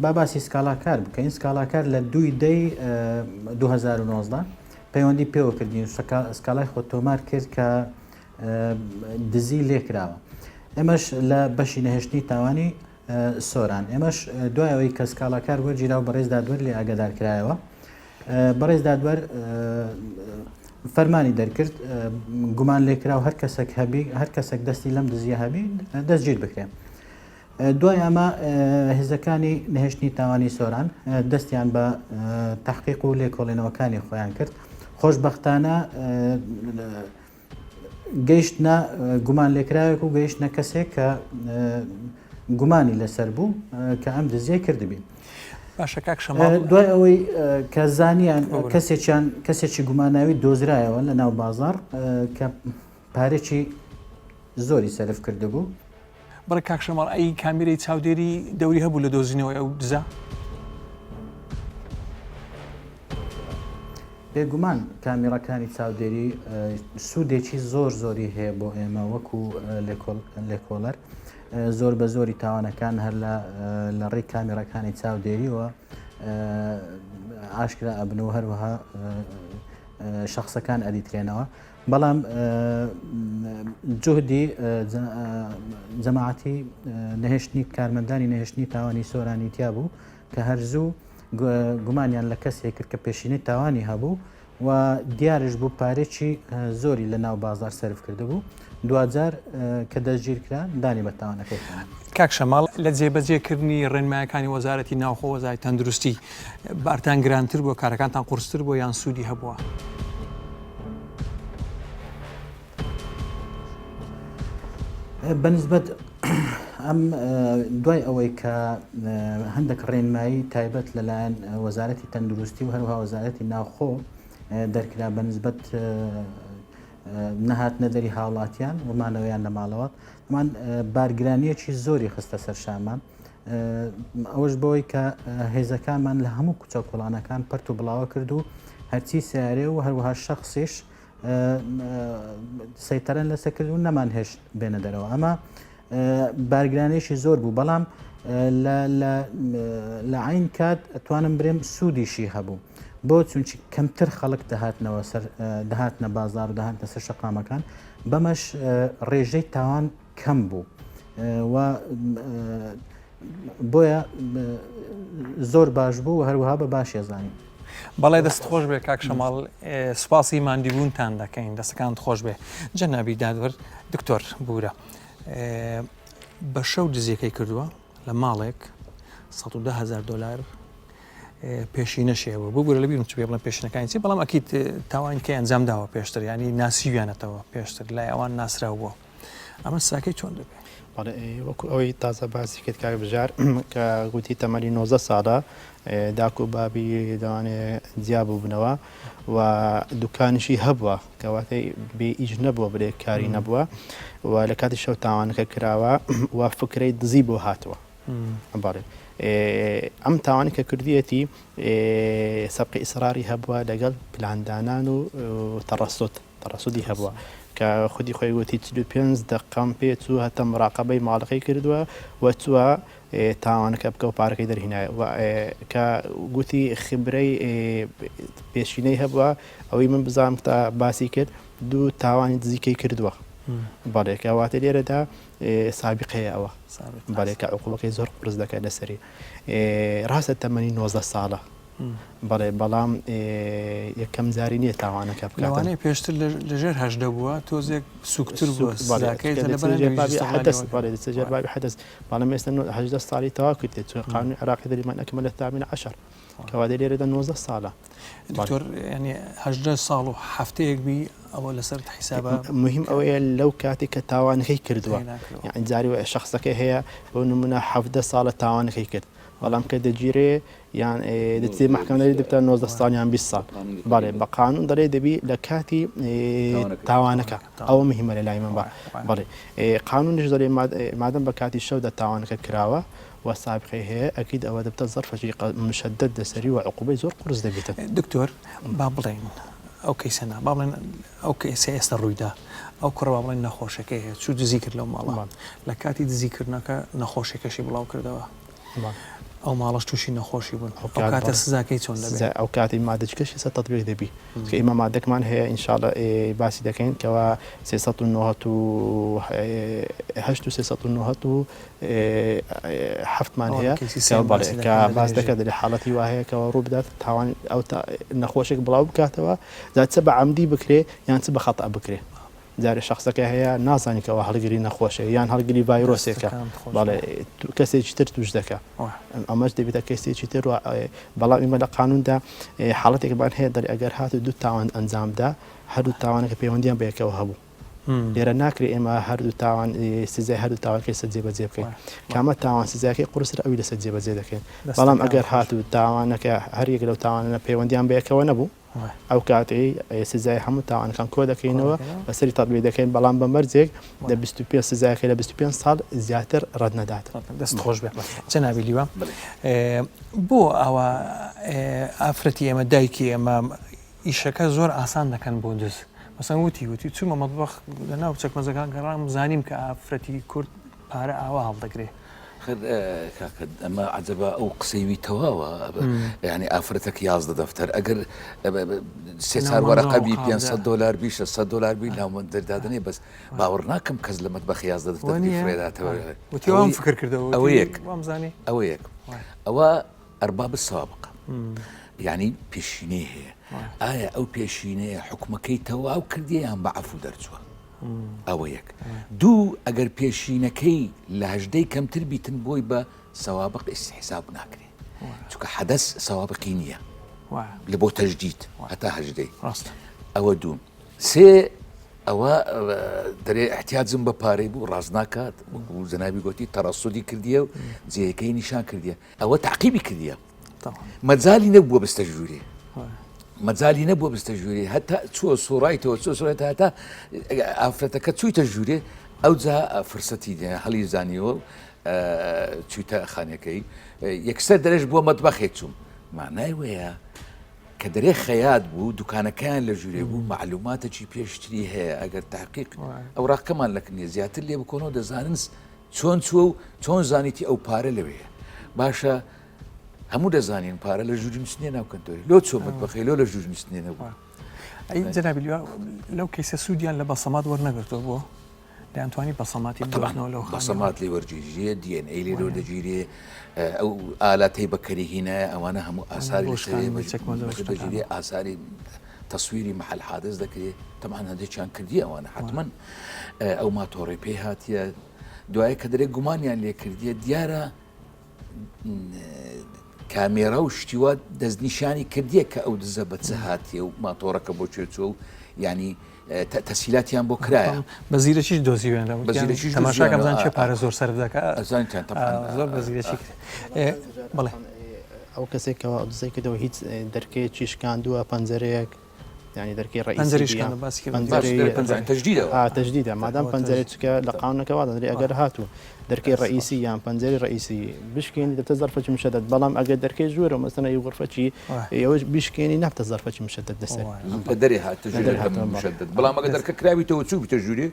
با باسی سکالاکار بکەین سکالاکار لە 2019 پەیوەندی پێوە کردین سکالای خۆ تۆمار کرد کە دزی لێکراوە ئێمەش لە بەشی نەهێشتنی تاوانی سۆران ئێمەش دوای ئەوەی کە سکالاکار وەرگیرا و بەڕێز دادوەر لێ ئاگادار کرایەوە بەڕێز دادوەر فەرمانی دەرکرد گومان لێکرا و هەر کەسێک دەستی لەم دزیە هەبی دەستگیر بکرێن دوای ئەمە هێزەکانی نەهێشتنی تاوانی سۆران دەستیان بە تەحقیق و لێکۆڵێنەوەکانی خۆیان کرد خۆشبەختانە گەیشتە گومان لێکراوێک و گەیشتە کەسێک کە گومانی لەسەر بوو کە ئەم دزیە کردبی باشە کاک شەماڵ دوای ئەوەی کە زانیان کەسێکی گوماناوی دۆزرایەوە لە ناو بازار کە پارێکی زۆری سەرف کردبوو بڕێ کاک شەماڵ ئەی کامیرەی چاودێری دەوری هەبوو لە دۆزینەوەی ئەو دزە؟ بێگومان کامیرەکانی چاودێری سوودێکی زۆری هەیە بۆ ئێمە وەکو لێکۆڵەر زۆر بە زۆری تاوانەکان هەر لە ڕێی کامیرەکانی چاودێریەوە ئاشکرا ئەبنەوە هەروەها شخصەکان ئەدیترێنەوە بەڵام جوهدی جەماعەتی نەهێشتنی کارمەندانی نەهێشتنی تاوانی سۆرانی تیا بوو کە هەرزوو گومانیان لە کەسێک کرد کە پێشینەی تاوانی هەبوو و دیارش بوو پارێکی زۆری لە ناو بازار سەرف کرده بوو دوجار کە دەستگیر کرا دانی بە تاوانەکەی. کاک شەماڵ لە جێبەجێکردنی ڕێنمایەکانی وەزارەتی ناوخۆ وەزای تەندروستی بارتان گرانتر بۆ کارەکانتان قورستر بۆ یان سوودی هەبووە؟ بەنسبەت ئەم دوای ئەوەی کە هەندێک ڕێنمایی تایبەت لەلایەن وەزارەتی تەندروستی و هەروها وەزارەتی ناوخۆ دەرکرا بەنسبەت نەهات نەدەری هاوڵاتیان ومانەوەیان لە ماڵەوە ئەمان بارگرانیەکی زۆری خستە سەر شامان ئەوەش بۆی کە هێزەکانمان لە هەموو کوچە کوڵانەکان پەرت و بڵاوە کرد و هەرچی سیارێ و هەروەها شەخصیش سەیتەرەن لەسەر کرد و نەمان هێشت بێنە دەرەوە ئەمە بارگرانێکی زۆر بوو بەڵام لە عین کات ئەتوانم برێم سوودیشی هەبوو بۆ چونچی کەمتر خەڵک دەهاتنە بازار و داهاتنە سەر شەقامەکان بەمەش ڕێژەی تاوان کەم بوو و بۆیە زۆر باش بوو و هەروەها بە باش ێزانین. بەڵێ دەست خۆش بێ کاک شەماڵ سوپاسی ماندیبوونتان دەکەین دەستەکانت خۆش بێ جەنابی دادوەر دکتۆر بورە بە شەو دزیەکەی کردووە لە ماڵێک 110,000 دلار پێشینە شێوە بۆ بورە لە بیرم چ پێ بڵێن پێشینەکانی چی بەڵام ئەکید تاوانکەی ئەنجام داوە پێشتر ینی ناسیویانەتەوە پێشتر لای ئەوان ناسراو بووە ئەمە ساکەی چۆن دەبێت؟ وەکو ئەوەی تازە باسی کرد کاک بژار کە گوتی تەمەنی 19 ساڵە داک و بابی دەوانێت جیا بوو بنەوە و دوکانیشی هەبووە کەواتەی بێ ئیش نەبووە برێ کاری نەبووە و لە کاتی شەو تاوانەکە کراوە و فکرەی دزی بۆ هاتووە بەڵێ ئەم تاوانی کە کردویەتی سەبقی ئیسراری هەبووە لەگەڵ پلاندانان و تەڕەسودی هەبووە کە خودی خۆی گوتی 45 دقەم پێ چوو هەتە مراقەبەی ماڵەکەی کردووە و چووە تاوانەکە بکە و پارەکەی دەرهێنایە کە گوتی خبرەی پێشینەی هەبووە ئەوەی من بزانم تا باسی کرد دوو تاوانی دزیکەی کردووە بەڵێ کەواتە لێرەدا سابقەیە ئەوە بەڵێ کە عقوبەکەی زۆر قرس دەکات لەسەری ڕاستە تەمەنی 19 ساڵە بەڵێ بەڵام یەکەم جاری نییە تاوانەکە بکاتوانەیە پێشتر لەژێر هەشدە بووە تۆزێک سوکتتر بووە بابی حدث بەڵام ئێستا 18 ساڵی تەوا کردێت قانونی عراقی دەریمان ئەکمە لە تامین 10 کەواتە لێرەدا 19 ساڵە دکتۆر ینی 18 ساڵ و هەفتەیەک بی ئەوە لەسەر حیسابە مهم ئەوەیە لەو کاتێک کە تاوانەکەی کردووە یعنی جاری شخصەکە هەیە بۆ نمونە 17 ساڵە تاوانەکەی کرد بەڵام کە دەگیرێ یان دەچێ محکەمەی دەبتە 19 ساڵیان 20 ساڵ بەڵێ بە قانون دەڵێ دەبی لە کاتی تاوانەکە ئەوە مهمە لە لای من بەڵێ قانونش دەڵێ مادەم بە کاتی شەودا تاوانەکە کراوە و سابقەی هەیە ئەکید ئەوە دەبتە زەرفەی مشدد دەسەری و عقوبەی زۆر قرس دەبێتە دکتۆر با بڵێن ئەو کەیسەنا با بڵێن ئەو کەیسە ئێستا ڕوویدا ئەو کوڕە با بڵێن نەخۆشەکەی هەیە چوو دزی کرد لەو ماڵە لە کاتی دزیکردنەکە نەخۆشیەکەشی بڵاو کردەوە ئەو ماڵش تووشی نەخۆشی بوون ئەو کاتە سزاکەی چۆن دەبێت ئەو کاتی مادەچکەشی سە تەطبیق دەبی کە ئێمە مادەکمان هەیە ئینشاڵە باسی دەکەین کەەوە 397 هەیە کە باس دەکات لە حاڵەتی وایە کەەوە ڕوو بدات تاوان ئەو نەخۆشێک بڵاو بکاتەوە زات چە بە عەمدی بکرێ یان چ بە خەتە بکرێ جارێ شخصەکە هەیە نازانیکەوە هەڵگیری نەخۆشە یان هەڵگیری ڤایرۆسێکە بەڵێ کەسێکی تر توش دەکە ئەمەش دەبێتە کەسێکی تر بەڵام ئێمە لە قانوندا حاڵەتێکمان هەیە دەڵێ ئەگەر هاتو دوو تاوان ئەنجامدا هەردوو تاوانەکە پەیوەندیان بە یەکەوە هەبوو لێرە ناکرێ ئێمە هەردوو تاوان سزای هەردوو تاوانکەی سەر جێبەجێ بکەین کامە تاوان سزایەکەی قورسرە ئەوی لەسەر جێبەجێ دەکەین بەڵام ئەگەر هاتوو تاوانەکە هەر یەک لەو تاوانە پەیوەندیان بە یەکەوە نەبوو ئەو کاتی سزای هەموو تاوانەکان کۆ دەکەینەوە بەسەری تەطبیق دەکەین بەڵام بە مەرجێک لە 25 سزایەکەی لە 25 ساڵ زیاتر ڕەت نەدات دەست خۆش بێت جەنابی لیوە بۆ ئەوە ئافرەتی ئێمە دایکی ئێمە ئیشەکە زۆر ئاسان دەکەن بۆ دز مەسەن وتی چوومە مەطبەخ لە ناو چەکمەزەکان گەڕام زانیم کە ئافرەتی کورد پارە ئاوا هەڵدەگرێ ئەمە عجبە ئەو قسەیوی تەواوە یعنی ئافرەتەك 11 دەفتەر ئەگەر سێ چار وەرەقەبی $500 بی $600 بی ناو دەردادنێ بەس باوەڕ ناکەم کەس لە مەطبەخ 11 دەفتەر فرێداتەوە فکر کردەوە ئەوە یەک ئەوە ئەرباب السوابق یعنی پێشینەی هەیە ئایا ئەو پێشینەیە حکومەکەی تەواو کردیە یان بە عەفو دەرچووە ئەوە یەک دوو ئەگەر پێشینەکەی لە هەژدەی کەمتر بیتن بۆی بە سەوابق ئیستیحساب ناکرێ چونکە حەدەث سەوابقی نییە لە بۆ تەجدید هەتا هەژدەی ئەوە دوو سێ ئەوە دەرێ احتیاجم بە پارەی بوو ڕاست ناکات و جەنابی گوتی تەڕەسوودی کردیە و جێیەکەی نیشان کردیە ئەوە تعقیبی کردیە مەجالی نەبووە بستە ژوورێ مەجای نەبووە بستە ژوورێ هەتا چووە سۆڕایتەوە سۆڕێت هەتا ئافرەتەکە چوویتە ژوورێ ئەو جا فرسەتی هەڵی زانیەوە چوویتە خانەکەی یەکسەر دەرێژ بووە مەطبەخێک چووم معنای وەیە کە دەرێ خەیات بوو دوکانەکەیان لە ژوورێ بوو معلوماتێکی پێشتری هەیە ئەگەر تحقیق ئەو ڕاکەمان لەکنێ زیاتر لێ بکۆنەوە دەزانن چۆن چووە و چۆن زانیتی ئەو پارە لەوەیە باشە هەموو دەزانین پارە لە ژووری نووسنیە ناوکەنتەوەی لۆ چۆ مەطبەخی لۆ لە ژووری نووسنیە نەبوو ئەی جەنابی لیوە لەو کەیسە سوودیان لە بەسەمات وەرنەگرتەوە بۆ دەیانتوانی بەسەماتی بدۆزنەوە لەو بەسەمات لێ وەرگیریە DNA لێ وەردەگیرێ ئەو ئالاتەی بەکەریهینە ئەوانە هەموو ئاساری دەگیرێ ئاساری تەسویری محل حادث دەکرێت تەمان هەندێکیان کردی ئەوانە حتمما ئەو ماتۆڕی پێی هاتیە دوایە کە دەرێ گومانیان لێ کردیە دیارە کامێرا و شتیوە دەستنیشانی کردیە کە ئەو دزە بەچە هاتیە و ماتۆڕەکە بۆ چێچوە و ینی تەسیلاتیان بۆ کرایە بە زیرەکیش دۆزی وێنەوە تەماشاکە بزان چه پارە زۆر سەرف دەکات زۆر بە زیرەکی بڵێ ئەو کەسێکەوە دزەی کردەوە هیچ دەرکەیەکی شکاندووە پەنجەرەیەک ینی دەرکەی تەجدیدە مادام پەنجەرە چکە لە قاونەکەوا دەدرێ ئەگەر هاتوو دەرکەی ڕئیسی یان پەنجەری ڕئیسی بشکێنی دەبتە زەرفەکی مشدد بەڵام ئەگەر دەرکەی ژوورە مەسەنە غرفەکی ئێوەش بشکێنی نابتە زەرفەکی مشدد دەسەر لە دەرێ هاتە مشدد بەڵام ئەگەر دەرکە کراویتەوە چوو بتە ژوورێ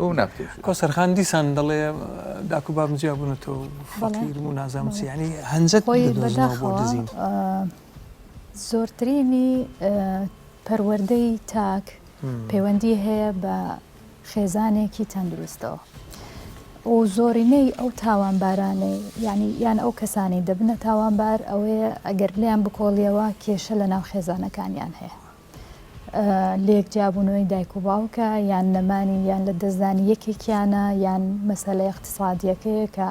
ئەو نابتێ کۆسەرخان دیسان دەڵێ داکو بابم جیا بوونەتەوە فەقیر و نازانم چی ینی هەنجەت بۆ دزین زۆرترینی پەروەردەی تاک پەیوەندی هەیە بە خێزانێکی تەندروستەوە و زۆرینەی ئەو تاوانبارانەی یان ئەو کەسانی دەبنە تاوانبار ئەوەیە ئەگەر لیان بکۆڵیەوە کێشە لە ناو خێزانەکانیان هەیە لێک جیابوونەوەی دایک و باوکە یان نەمانی یان لە دەستدانی یەکێکیانە یان مەسەلەی اقتصادیەکەیە کە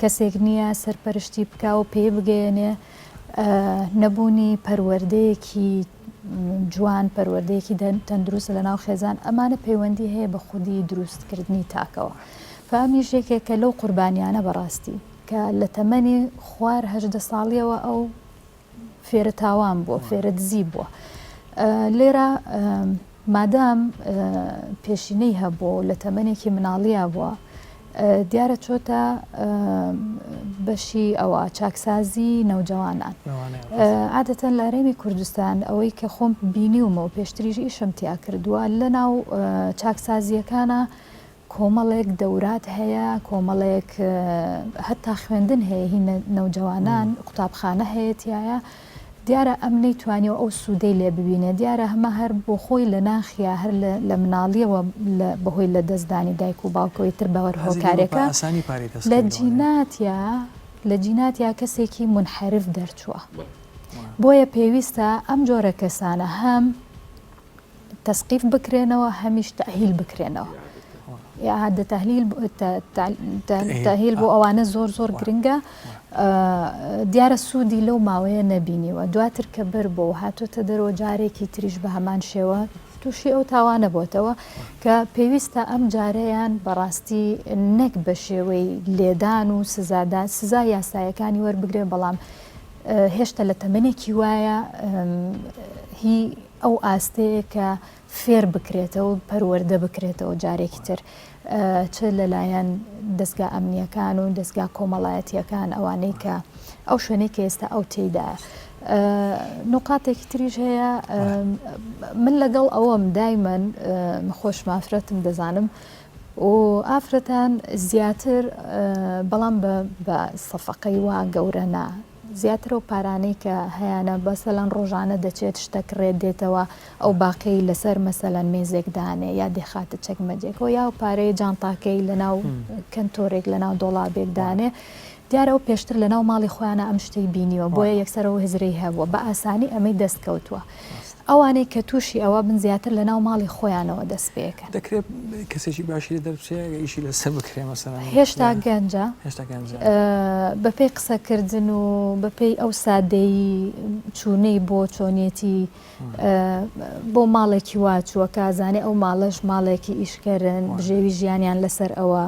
کەسێک نییە سەرپەرشتی بکە و پێ بگەێنێ نەبوونی پەروەردەیەکی جوان پەروەردەیەکی تەندروست لە ناو خێزان ئەمانە پەیوەندی هەیە بە خودی دروستکردنی تاکەوە فامیژێکێک کە لەو قوربانیانە بەڕاستی کە لە تەمەنی خوار 18 ساڵیەوە ئەو فێرە تاوان بووە فێرە دزی بووە لێرە مادام پێشینەی هەبوو لە تەمەنێکی مناڵیە بووە دیارە چۆتە بەشی ئەوە چاکسازی نەوجەوانان عادەتەن لە هەرێمی کوردستان ئەوەی کە خۆم بینیومە و پێشتریش ئیشم تیا کردووە لە ناو چاکسازیەکانە کۆمەڵێک دەورات هەیە کۆمەڵێک هەتا خوێندن هەیە هی نەوجەوانان قوتابخانە هەیەتیایە دیارە ئەم نەیتوانێت ئەو سوودەی لێ ببینێ دیارە هەمە هەر بۆ خۆی لە ناخیا هەر لە مناڵیەوە بەهۆی لە دەستدانی دایک و باوکەوەی تر بەوەر هۆکارێکە لە جیناتیا کەسێکی منحرف دەرچووە بۆیە پێویستە ئەم جۆرە کەسانە هەم تەسقیف بکرێنەوە هەمیش تەهیل بکرێنەوە ئاعادە تەهیل بۆ ئەوانە زۆر گرنگە دیارە سوودی لەو ماوەیە نەبینیوە دواتر کە بەر بۆ هاتوۆتە دەرەوە جارێکی تریش بە هەمان شێوە تووشی ئەو تاوانە بۆتەوە کە پێویستە ئەم جارەیان بەڕاستی نەک بە شێوەی لێدان و سزادان سزا یاسایەکانی وەربگرێ بەڵام هێشتا لە تەمەنێکی وایە هی ئەو ئاستەیە کە فێر بکرێتەوە پەروەردە بکرێتەوە جارێکی تر چ لەلایەن دەستگا ئەمنیەکان و دەستگا کۆمەڵایەتیەکان ئەوانەی کە ئەو شوێنەی کە ئێستا ئەو تێیدایە نقاتێکی تریش هەیە من لەگەڵ ئەوەم دایمەن خۆش مافرەتم دەزانم و ئافرەتان زیاتر بەڵام بە سەفەقەی وا گەورەنا زیاتر و پارانەی کە هەیەە بەسەلەن ڕۆژانە دەچێت شتێک ڕێ دێتەوە ئەو باقی لەسەر مەسەلەن مێزێکدانێ یا دێخاتە چەکمەجێکەوە یا و پارەی جانتاکەی لەناو کەنتۆرێک لەناو دۆڵابێکدانێ دیارە و پێشتر لەناو ماڵی خۆیانە ئەم شتەی بینیوە بۆیە یەکسەرەوە هزرەی هەبووە بە ئاسانی ئەمەی دەستکەوتووە ئەوانەی کە تووشی ئەوە بن زیاتر لەناو ماڵی خۆیانەوە دەست پێکەن دەکرێت کەسێکی باشی دەربچێ ئیشی لەسەر بکرێ مەسەڵەن هێشتا گەنجە بەپێی قسەکردن و بەپێی ئەو سادەی چوونەی بۆ چۆنیەتی بۆ ماڵێکی واچووە کازانێ ئەو ماڵەش ماڵێکی ئیشکردن بژێوی ژیانیان لەسەر ئەوە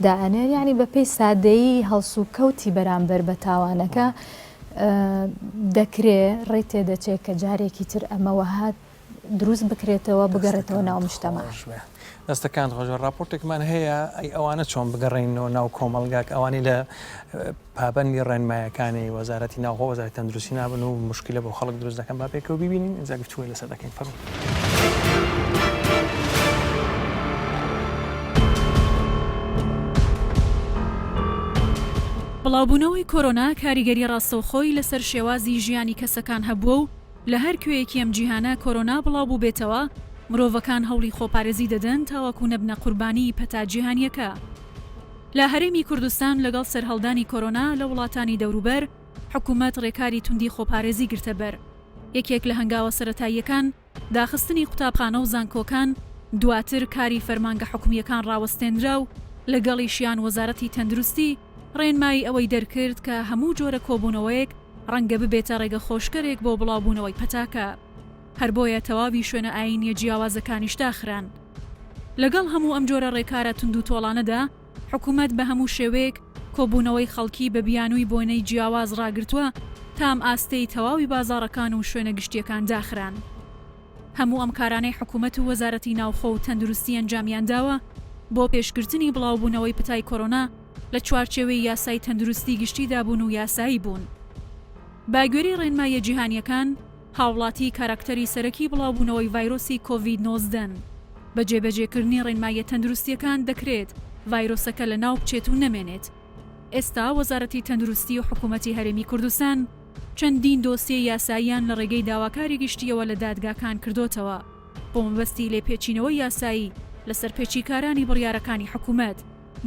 دائەنێ ینی بەپێی سادەیی هەڵسو و کەوتی بەرامبەر بە تاوانەکە دەکرێ ڕێ تێدەچێت کە جارێکی تر ئەمەوە هات دروست بکرێتەوە بگەڕێتەوە ناو مشتەما دەستەکان ڕۆژە راپۆرتێکمان هەیە ئەی ئەوانە چۆن بگەڕێنەوە ناو کۆمەلگاک ئەوانی لە پابەندی ڕێنمایەکانی وەزارەتی ناوخۆ وەزارەتی تەندروستی نابن و مشکلە بۆ خەڵک دروست دەکەن با پێکەوە ببینین ئەجا گفتوگۆی لەسەر دەکەین فەرموو. بڵاوبوونەوەی کۆرۆنا کاریگەری ڕاستەوخۆی لەسەر شێوازی ژیانی کەسەکان هەبووە و لە هەر کوێیەکی ئەم جیهانە کۆرۆنا بڵاوبوو بێتەوە مرۆڤەکان هەوڵی خۆپارێزی دەدەن تاوەکو نەبنە قوربانی پەتا جیهانیەکە. لە هەرێمی کوردستان لەگەڵ سەرهەڵدانی کۆرۆنا لە وڵاتانی دەوروبەر حکوومەت ڕێکاری توندی خۆپارێزی گرتە بەر. یەکێک لە هەنگاوە سەرەتاییەکان داخستنی قوتابخانە و زانکۆکان دواتر کاری فەرمانگە حکومیەکان ڕاوەستێنرا و لەگەڵیشیان وەزارەتی تەندروستی ڕێنمایی ئەوەی دەرکرد کە هەموو جۆرە کۆبوونەوەیەک ڕەنگە ببێتە ڕێگە خۆشکەرێک بۆ بڵاوبوونەوەی پەتاکە. هەر بۆیە تەواوی شوێنە ئاینیە جیاوازەکانیش داخران. لەگەڵ هەموو ئەم جۆرە ڕێکارە تونند و تۆڵانەدا حکوومەت بە هەموو شێوەیەک کۆبوونەوەی خەڵکی بە بیانووی بۆنەی جیاواز ڕاگرتووە تام ئاستەی تەواوی بازاڕەکان و شوێنە گشتیەکان داخران. هەموو ئەم کارانەی حکوومەت و وەزارەتی ناوخۆ و تەندروستی ئەنجامیان داوە بۆ پێشگرتنی بڵاوبوونەوەی پەتای کۆرۆنا لە چوارچێوەی یاسای تەندروستی گشتی دابوون و یاسایی بوون. باگوێری ڕێنمایە جیهانیەکان هاوڵاتی کاراکتەری سەرەکی بڵاوبوونەوەی ڤایرۆسی کۆڤید-19 بە جێبەجێکردنی ڕێنمایە تەندروستیەکان دەکرێت ڤایرۆسەکە لە ناو بچێت و نەمێنێت. ئێستا وەزارەتی تەندروستی و حکوومەتی هەرێمی کوردستان چەندین دۆسیە یاساییان لە ڕێگەی داواکاری گشتیەوە لە دادگاکان کردوتەوە بۆ مەبەستی لێپێچینەوەی یاسایی لەسەر پێچیکارانی بڕیارەکانی حکوومەت.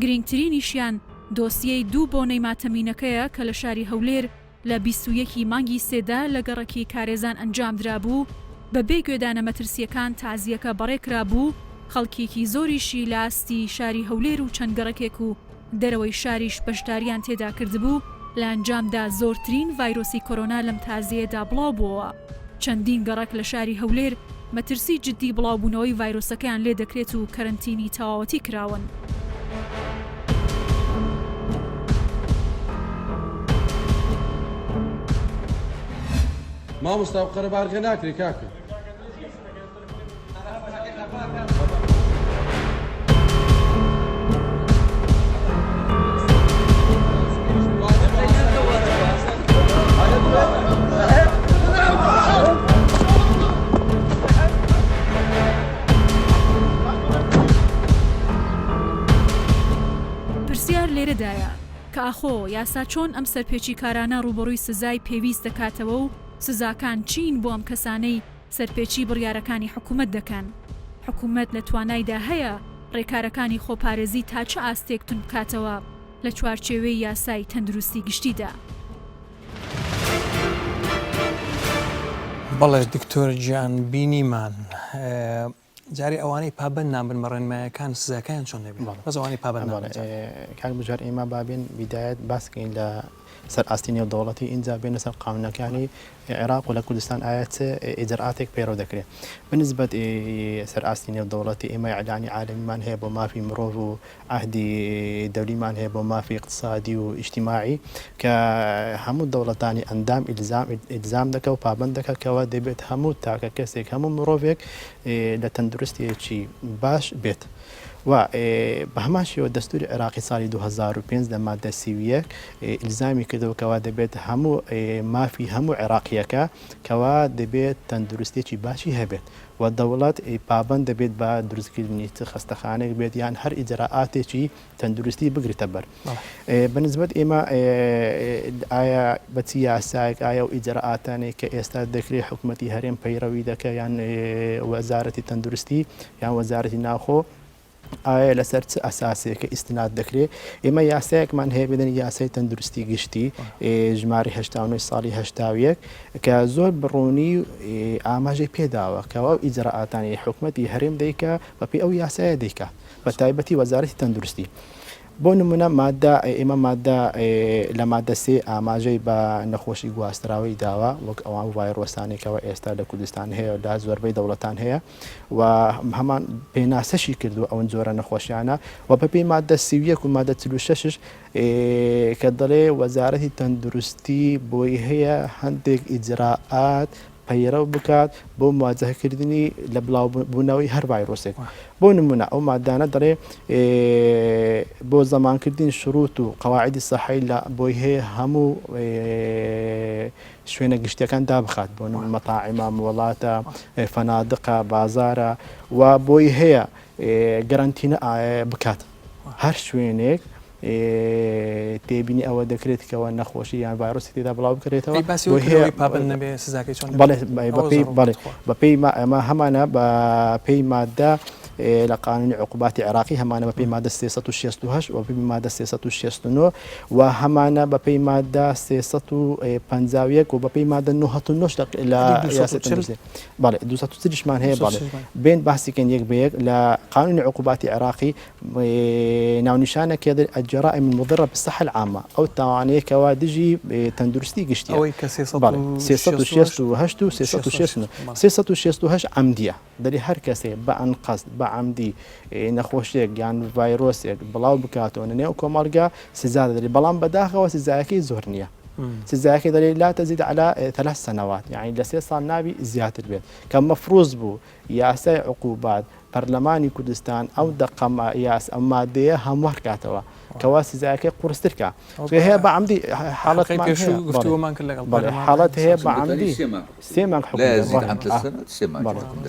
گرنگترینیشیان دۆسیەی 2 بۆنەی ماتەمینەکەیە کە لە شاری هەولێر لە 21 مانگی سێدا لە گەڕەکی کارێزان ئەنجام درابوو بەبێ گوێدانە مەترسیەکان تازیەکە بەڕێکرا بوو، خەڵکێکی زۆریشی لە ئاستی شاری هەولێر و چەند گەڕەکێک و دەرەوەی شاریش بەشداریان تێدا کردبوو لە ئەنجامدا زۆرترین ڤایرۆسی کۆرۆنا لەم تازیەدا بڵاو بووەوە. چەندین گەڕەک لە شاری هەولێر مەترسی جددی بڵاوبوونەوەی ڤایرۆسەکەیان لێ دەکرێت و کەرنتینی تەواوەتی کراون. مامۆستا قەرە بارگە ناکرێ کاکە. پرسیار لێرەدایە کە ئاخۆ یاسا چۆن ئەم سەرپێچی کارانە ڕوبەڕووی سزای پێویست دەکاتەوە و سزاکان چین بۆ ئەم کەسانەی سەرپێچی بڕیارەکانی حکوومەت دەکەن. حکوومەت لە توانایدا هەیە ڕێکارەکانی خۆپارێزی تا چه ئاستێک تون بکاتەوە لە چوارچێوەی یاسای تەندروستی گشتیدا. بەڵێ دکتۆر گیان بینیمان جاری ئەوانەی پابند نابن مەڕێنمایەکان سزاکان چۆن دەبێت؟ بەس ئەوانەی پابند نابن. کاک بژار ئێمە بابێن بیدایەت باسکەین لە سەر ئاستی نێودەوڵەتی ئینجا بێنە سەر قانونەکانی عێراق و لە کوردستان ئایا چه ئیجرعاتێک پەیڕەو دەکرێت. بنسبەت سەر ئاستی نێودەوڵەتی ئێمە ئیعلانی عالەمیمان هەیە بۆ مافی مرۆڤ و عهدی دەولیمان هەیە بۆ مافی اقتصادی و اجتماعی کە هەموو دەوڵەتانی ئەندام ئیلزام دەکە و پابند دەکە کەوا دەبێت هەموو تاکە کەسێک هەموو مرۆڤێک لە تەندروستیەکی باش بێت. و بە هەمان شێوە دەستوری عێراقی ساڵی 2005 لە مادە 31 ئیلزامی کردەوە کەوا دەبێت هەموو مافی هەموو عێراقیەکە کەوا دەبێت تەندروستێکی باشی هەبێت و دەوڵات پابند دەبێت بە دروستکردنی خستەخانەیەک بێت یان هەر ئیجرعاتێکی تەندروستی بگریتە بەر. بەنسبەت ئێمە ئایا بەچی یاسایەک ئایا و ئیجرعاتانێک کە ئێستا دەکرێت حکوومەتی هەرێم پەیڕەوی دەکە یان وەزارەتی تەندروستی یان وەزارەتی ناوخۆ ئایا لەسەر چ ئەساسێکە ئیستناد دەکرێت. ئێمە یاسایەکمان هەیە بدەن یاسای تەندروستی گشتی ژماری 89 ساڵی 81 کە زۆر بڕوونی ئاماژەی پێداوە کەوا ئیجرعاتانی حکوومەتی هەرێم دەیکە بە پێی ئەو یاسایە دەیکە بە تایبەتی وەزارەتی تەندروستی. بۆ نمونە ئێمە مادە لە مادە 3 ئاماژەی بە نەخۆشی گواستراوی داوە وەک ئەوان ڤایرۆسانێکەوە ئێستا لە کوردستان هەیە دا زۆربەی دەوڵەتان هەیە و هەمان پێناسەشی کردو ئەوەن جۆرە نەخۆشیانە و بە پێی مادە 31 و مادە 46 کە دەڵێ وەزارەتی تەندروستی بۆی هەیە هەندێک ئیجرعات پەیڕەو بکات بۆ مواجهەکردنی لە بڵاوبوونەوەی هەر ڤایرۆسێک. بۆ نمونە ئەو مادانە دەڵێ بۆ زەمانکردنی شروط و قەواعیدی سەحی لە بۆی هەیە هەموو شوێنە گشتیەکان دابخات بۆ مەتاعیمە وڵاتە فەنادقە بازارە و بۆی هەیە گەرانتینە بکات هەر شوێنێک تێبینی ئەوە دەکرێت کەەوە نەخۆشی یان ڤایرۆسی تێدا بڵاو بکرێتەوە بەپێی ئەمە هەمانە بە پێی مادە لە قانونی عقوباتی عێراقی هەمانە بە پێی مادە 368 و بە پێی مادە 369 و هەمانە بە پێی مادە 351 و بە پێی مادە 99 لە بەڵێ 230مان هەیە بەڵێ بێن باسیکەن یەک بە یەک لە قانونی عقوباتی عێراقی ناونیشانە کێ الجرائم المضرة بالصحة العامة أو تاوانەیەکەوە دژی تەندروستی گشتیە ئەوەی کە 368 عەمدیە دەری هەر کەسێ بە ئەنقەست بە عەمدی نەخۆشیێک یان ڤایرۆسێک بڵاو بکاتەوە نێو کۆمەڵگا سزا دەدرێت بەڵام بەداخەوە سزایەکەی زۆر نییە. سزایەکەی دەڵێت لا تزيد على 3 سنوات يعني لە 3 ساڵ نابی زیاتر بێت کە مەفروض بوو یاسای عقوبات پەرلەمانی کوردستان ئەو دەقەم یاس ئەم مادەیە هەموار کاتەوە کەوا سزایەکەی قورسترکە هەیە بە عەمدی حاڵەت هەیە بە عەمدی 3 مانگ حکومت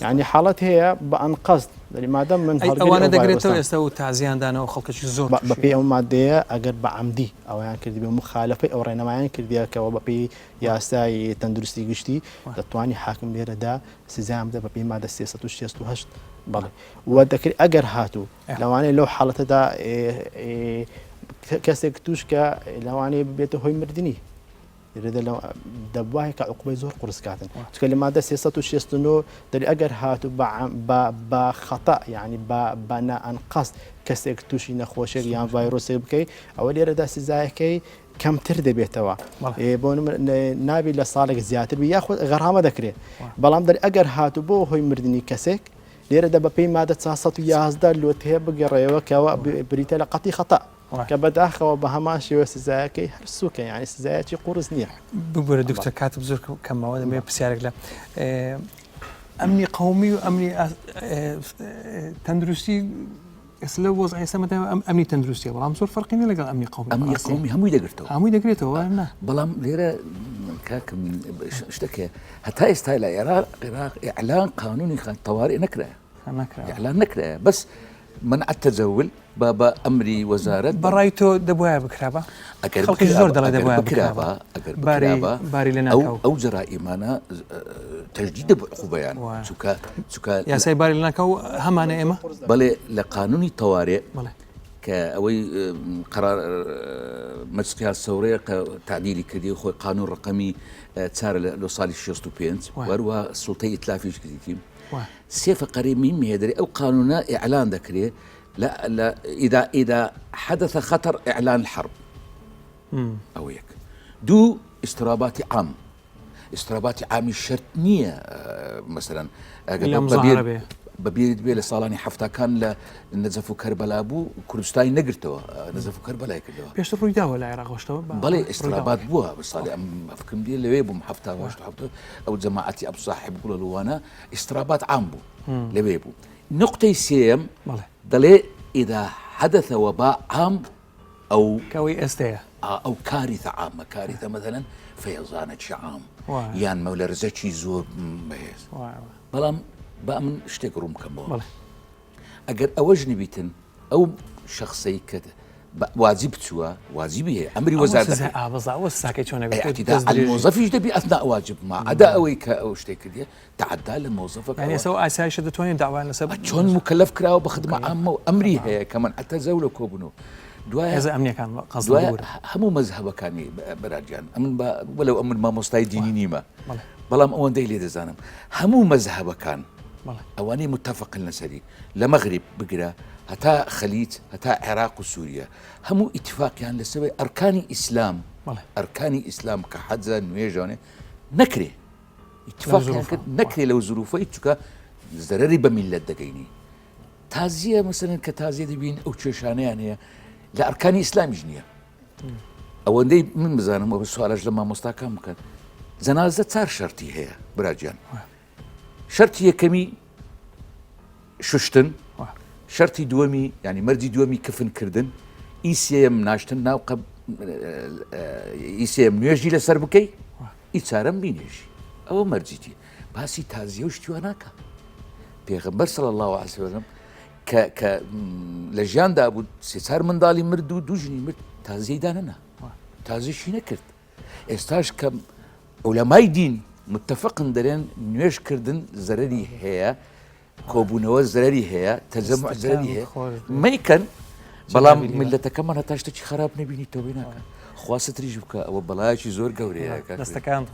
يعني حاڵەت هەیە بە ئەنقەست مادەم من ئەوانە دەگرێتەوە ئێستا و تازیاندانەوە خەڵکەی زۆر بەپی ئەو مادەیە ئەگەر بە عەمدی ئەویان کردی بە مخالفەی ئەو ڕێنەمایان کردیەکەەوە بەپی یاسای تەندروستی گشتی دەتوانی حاکم لێرەدا سزام بدە بەپی مادە 368 بەڵێ وە دەکرێت ئەگەر هاتوو لەوانەیە لەو حاڵەتەدا کەسێک توشکە لەوانەیە ببێتە هۆی مردنی دەبواە کە عقوبەی زۆر قورسکاتن چکە لە مادە 369 دەری ئەگەر هاتوو بە خەتا یعنی بە نائەنقەست کەسێک تووشی نەخۆشێک یان ڤایرۆسێ بکەیت ئەوە لێرەدا سزایەکەی کەمتر دەبێتەوە بۆ نابی لە ساڵێک زیاتر بی یاخود غەرامە دەکرێت بەڵام دەری ئەگەر هاتوو بۆ هۆی مردنی کەسێک لێرەدا بەپێی مادە 411 لۆتەیە بگەڕێەوە کەەوە بریتە لە قەتی خەتا کە بەداخەوە بە هەمان شێوە سزایەکەی هەرسووکە یعنی سزایەکی قورس نییە ببوورە دوکتە کاتب زۆر کەمەوە دەبێ پرسیارێک لە ئەمنی قومی و ئەمنی تەندروستی لە وەزعی ئێستا ئەمنی تەندروستیە بەڵام زۆر فەرقینە لەگەڵ ئەمنی قومی هەمووی دەگرێتەوە هەمووی دەگرێتەوە بەڵام لێرە کاکم شتێکە هەتا ئێستا لە عێراق ئیعلان قانونی طوارئ نەکرا ئیعلان نەکرا بەس منع التجول بابا أمري وزارة برايتو دبوها بكرابة خلقي زور دلا دبوها بكرابة باري لنا أو جرائمنا تجديد بعقوبة يعني سكا يا سي باري لنا كو همانا إما بل لقانوني طوارئ كأوي قرار مجلس القيادة الثورية تعديلي كدي خو قانون رقمي تسار لوصالي شيستو بينت وروها السلطة إتلافيش كدي سيف قريب مين يدري أو قانونا إعلان ذكري لا إذا حدث خطر إعلان الحرب أو هيك دو استرابات عام الشرط نية مثلا ببيرد بيه لصالاني حفتا كان لنزفو كربلاء بو كردستاني نقرتوا نزفو كربلاء كلها بيش روي داوا العراق واشتوا بلي استرابات بوها بس صالي افكم دي اللي ويبو محفتا واشتوا حفتا او جماعتي ابو صاحب يقولوا لوانا استرابات عام بو لويبو نقطة سيم دلي إذا حدث وباء عام أو كوي استيا أو كارثة عامة كارثة مثلا فيضانة عام يان مولا رزتشي زور مهيز بلام بقى من اشتكرهم كم أجر أوجني بيتن أو شخصي كده واجب سوا واجبي هي أمري وزارة اعتداء على الموظف يجدي أثناء واجب مع أداء ويك أو شيء كده تعدى للموظف يعني سواء أساي شدتوني دعوة لسبب شلون مكلف كراو بخدمة عامة وأمري هي كمان حتى زوله كوبنو دواء هذا أمني كان قصد همو مذهب كاني براجان أمن ولو أمن ما مستعد ديني نيمة بلام أون ديلي دزانم همو مذهب كان أواني متفق لنسري لمغرب بقرا هتا خليج هتا عراق وسوريا همو اتفاق يعني لسبب أركاني إسلام كحدزا نويجاني نكري اتفاق يعني نكري لو ظروفه يتشكا زرري بملة دقيني تازية مثلا كتازية دي بين أو تشيشانة يعني لأركاني إسلام جنية أو دي من مزانم وبالسؤال لما مستحكم كان زنازة صار شرطي هي براجان شرطي كمي ششتن شرطي دومي يعني مردي دومي كفن كردن إيسيم ناشتن ناوقب إيسيم نيجي لسربكي إتسارم بينيجي أو مرجيتي باسي تازية وشتواناكا بيغمبر صلى الله عليه وسلم ك لجان دا أبو سيسار من دالي مردو دوجني مرد تازية داننا تازية شي نكرت استاش كم علماء دين متفقن درين نيش كردن زرري هي كوبونوا زرري هي تجمع زرري هي ما يكن بلام ملة كمان هتاش تشي خراب نبيني توبيناك خواست ريجوكا أو بلاش زور قوري دستكان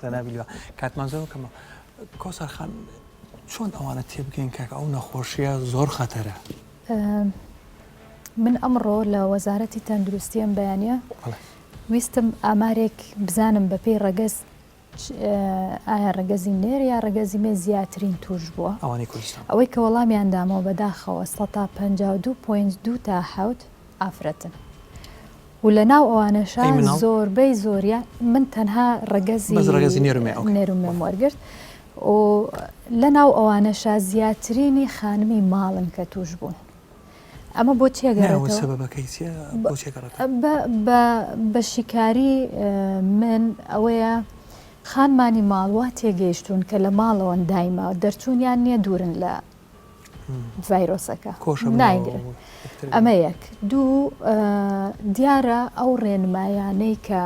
تنابي كانت منزل كما كوسر خان شلون أوانت تبكين كاك أو نخوشية زور خطرة من أمره لوزارة تندرستيان بيانية ويستم أمارك بزانم ببي رقز ئایا ڕگەزی نێر یا ڕگەزی مێ زیاترین توش بووە ئەوەی کە وەڵامیان دامەوە بەداخەوە 52.2 تا 7 ئافرەتن و لە ناو ئەوانەشە زۆربەی زۆریە من تەنها ڕگەزی نێرومێم وەرگرت و لە ناو ئەوانەشە زیاترینی خانمی ماڵن کە توش بوون ئەمە بۆ چێگەڕێتەوە بە شیکاری من ئەوەیە خانمانی ماڵوا تێگەیشتون کە لە ماڵەوەن دایما دەرچوونیان نییە دوورن لە ڤایرۆسەکە ناینگرن. ئەمە یەک دوو دیارە ئەو ڕێنمایانەی کە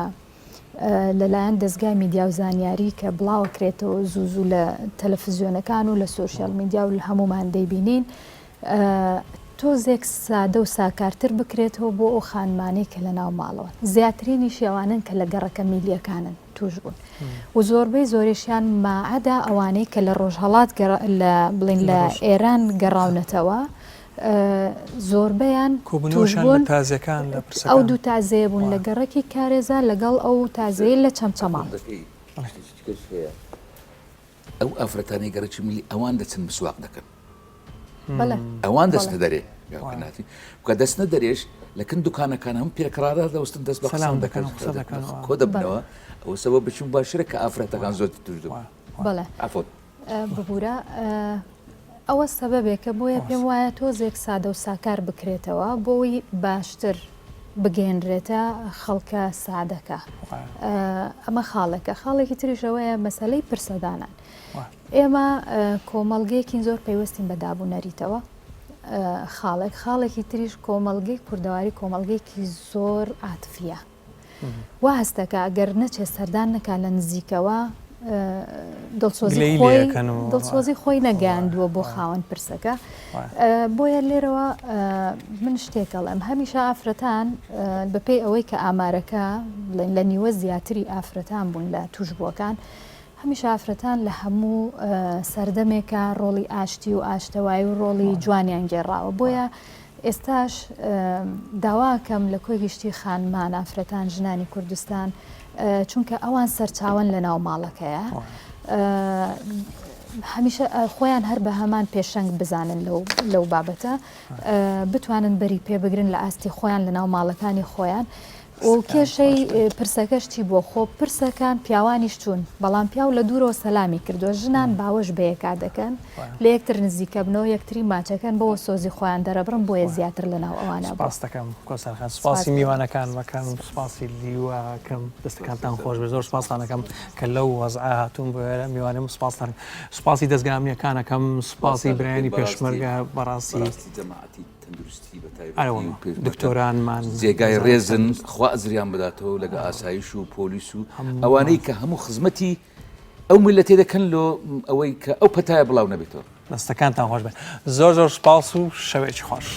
لەلایەن دەستگای میدیا و زانیاری کە بڵاوکرێتەوە زوو لە تەلەڤیزیۆنەکان و لە سۆشیال میدیا و لە هەمومان دەیبینین تۆزێک سادە و ساکارتر بکرێتەوە بۆ ئەو خانمانەی کە لە ناو ماڵەوە زیاترینی شێوانن کە لە گەڕەکە میلیەکانن توش بوون و زۆربەی زۆریشیان ماعەدا ئەوانەی کە لە ڕۆژهەڵات بڵین لە ئێران گەڕاونەتەوە زۆربەیان ئەو دوو تازەیە بوون لە گەڕێکی کارێزا لەگەڵ ئەو تازەیە لە چەمچەماڵ ئەو ئافرەتانی گەڕێکی میلی ئەوان دەچن مسواق دەکەن ئەوان دەستنە دەرێ ناتی کە دەستنە دەرێش لەکن دوکانەکان هەم پێکرارە دەوستن دەست بە قسەم دەکەن کۆ دەبنەوە ئەوە سەبە بچون باشرە کە ئافرەتەکان زۆر توش دەبن بەڵێ ببوورە ئەوە سەبەبێکە بۆیە پێم وایە تۆزێک سادە و ساکار بکرێتەوە بۆی باشتر بگەێنرێتە خەڵکە سادەکە ئەمە خاڵێکە خاڵێکی تریشەوەیە مەسەلەی پرسەدانان ئێمە کۆمەڵگەیەکی زۆر پەیوەستین بە دابوونەریتەوە خاڵێکی تریش کۆمەڵگەی کوردەواری کۆمەڵگەیەکی زۆر عاتفیە وا هەستەکە ئەگەر نەچێت سەردان نەکا لە نزیکەوە دڵسۆزی خۆی نەگەاندووە بۆ خاوەن پرسەکە بۆیە لێرەوە من شتێکەڵێم هەمیشە ئافرەتان بەپێی ئەوەی کە ئامارەکە لە نیوە زیاتری ئافرەتان بوون لە توشبووەکان هەمیشە ئافرەتان لە هەموو سەردەمێکە ڕۆڵی ئاشتی و ئاشتەوایی و ڕۆڵی جوانیان گێڕاوە بۆیە ئێستاش داواکەم لە کۆی گشتی خانمان ئافرەتان ژنانی کوردستان چونکە ئەوان سەرچاوەن لە ناو ماڵەکەیە هەمیشە خۆیان هەر بە هەمان پێشەنگ بزانن لەو بابەتە بتوانن بەری پێبگرن لە ئاستی خۆیان لە ناو ماڵەکانی خۆیان و کێشەی پرسەکەشتی بۆ خۆ پرسەکان پیاوانیش چوون بەڵام پیاو لە دوورەوە سەلامی کردووە ژنان باوەش بەیەکا دەکەن لە یەکتر نزیکە بنەوە یەکتری ماچەکەن بەوە سۆزی خۆیان دەرەبڕن بۆیە زیاتر لە ناو ئەوانە سپاس دەکەم کۆسەرخان سپاسی میوانەکان وەکەم سپاسی لیوەکەم دەستەکانتان خۆش بێ زۆر سپاسانەکەم کە لەو وەزعە هاتوون بۆێرە میوانێم سپاسی دەستگامیەکانەکەم سپاسی برایانی پێشمەرگە بەڕاستی دکتۆرانمان جێگای ڕێزن خوا ئەزریان بداتەوە لەگە ئاسایش و پۆلیس و ئەوانەی کە هەموو خزمەتی ئەو میلەتێ دەکەن لۆ ئەوەی کە ئەو پەتایە بڵاو نەبێتەوە دەستەکانتان خۆش بێت زۆر زۆر سپاس و شەوێکی خۆش.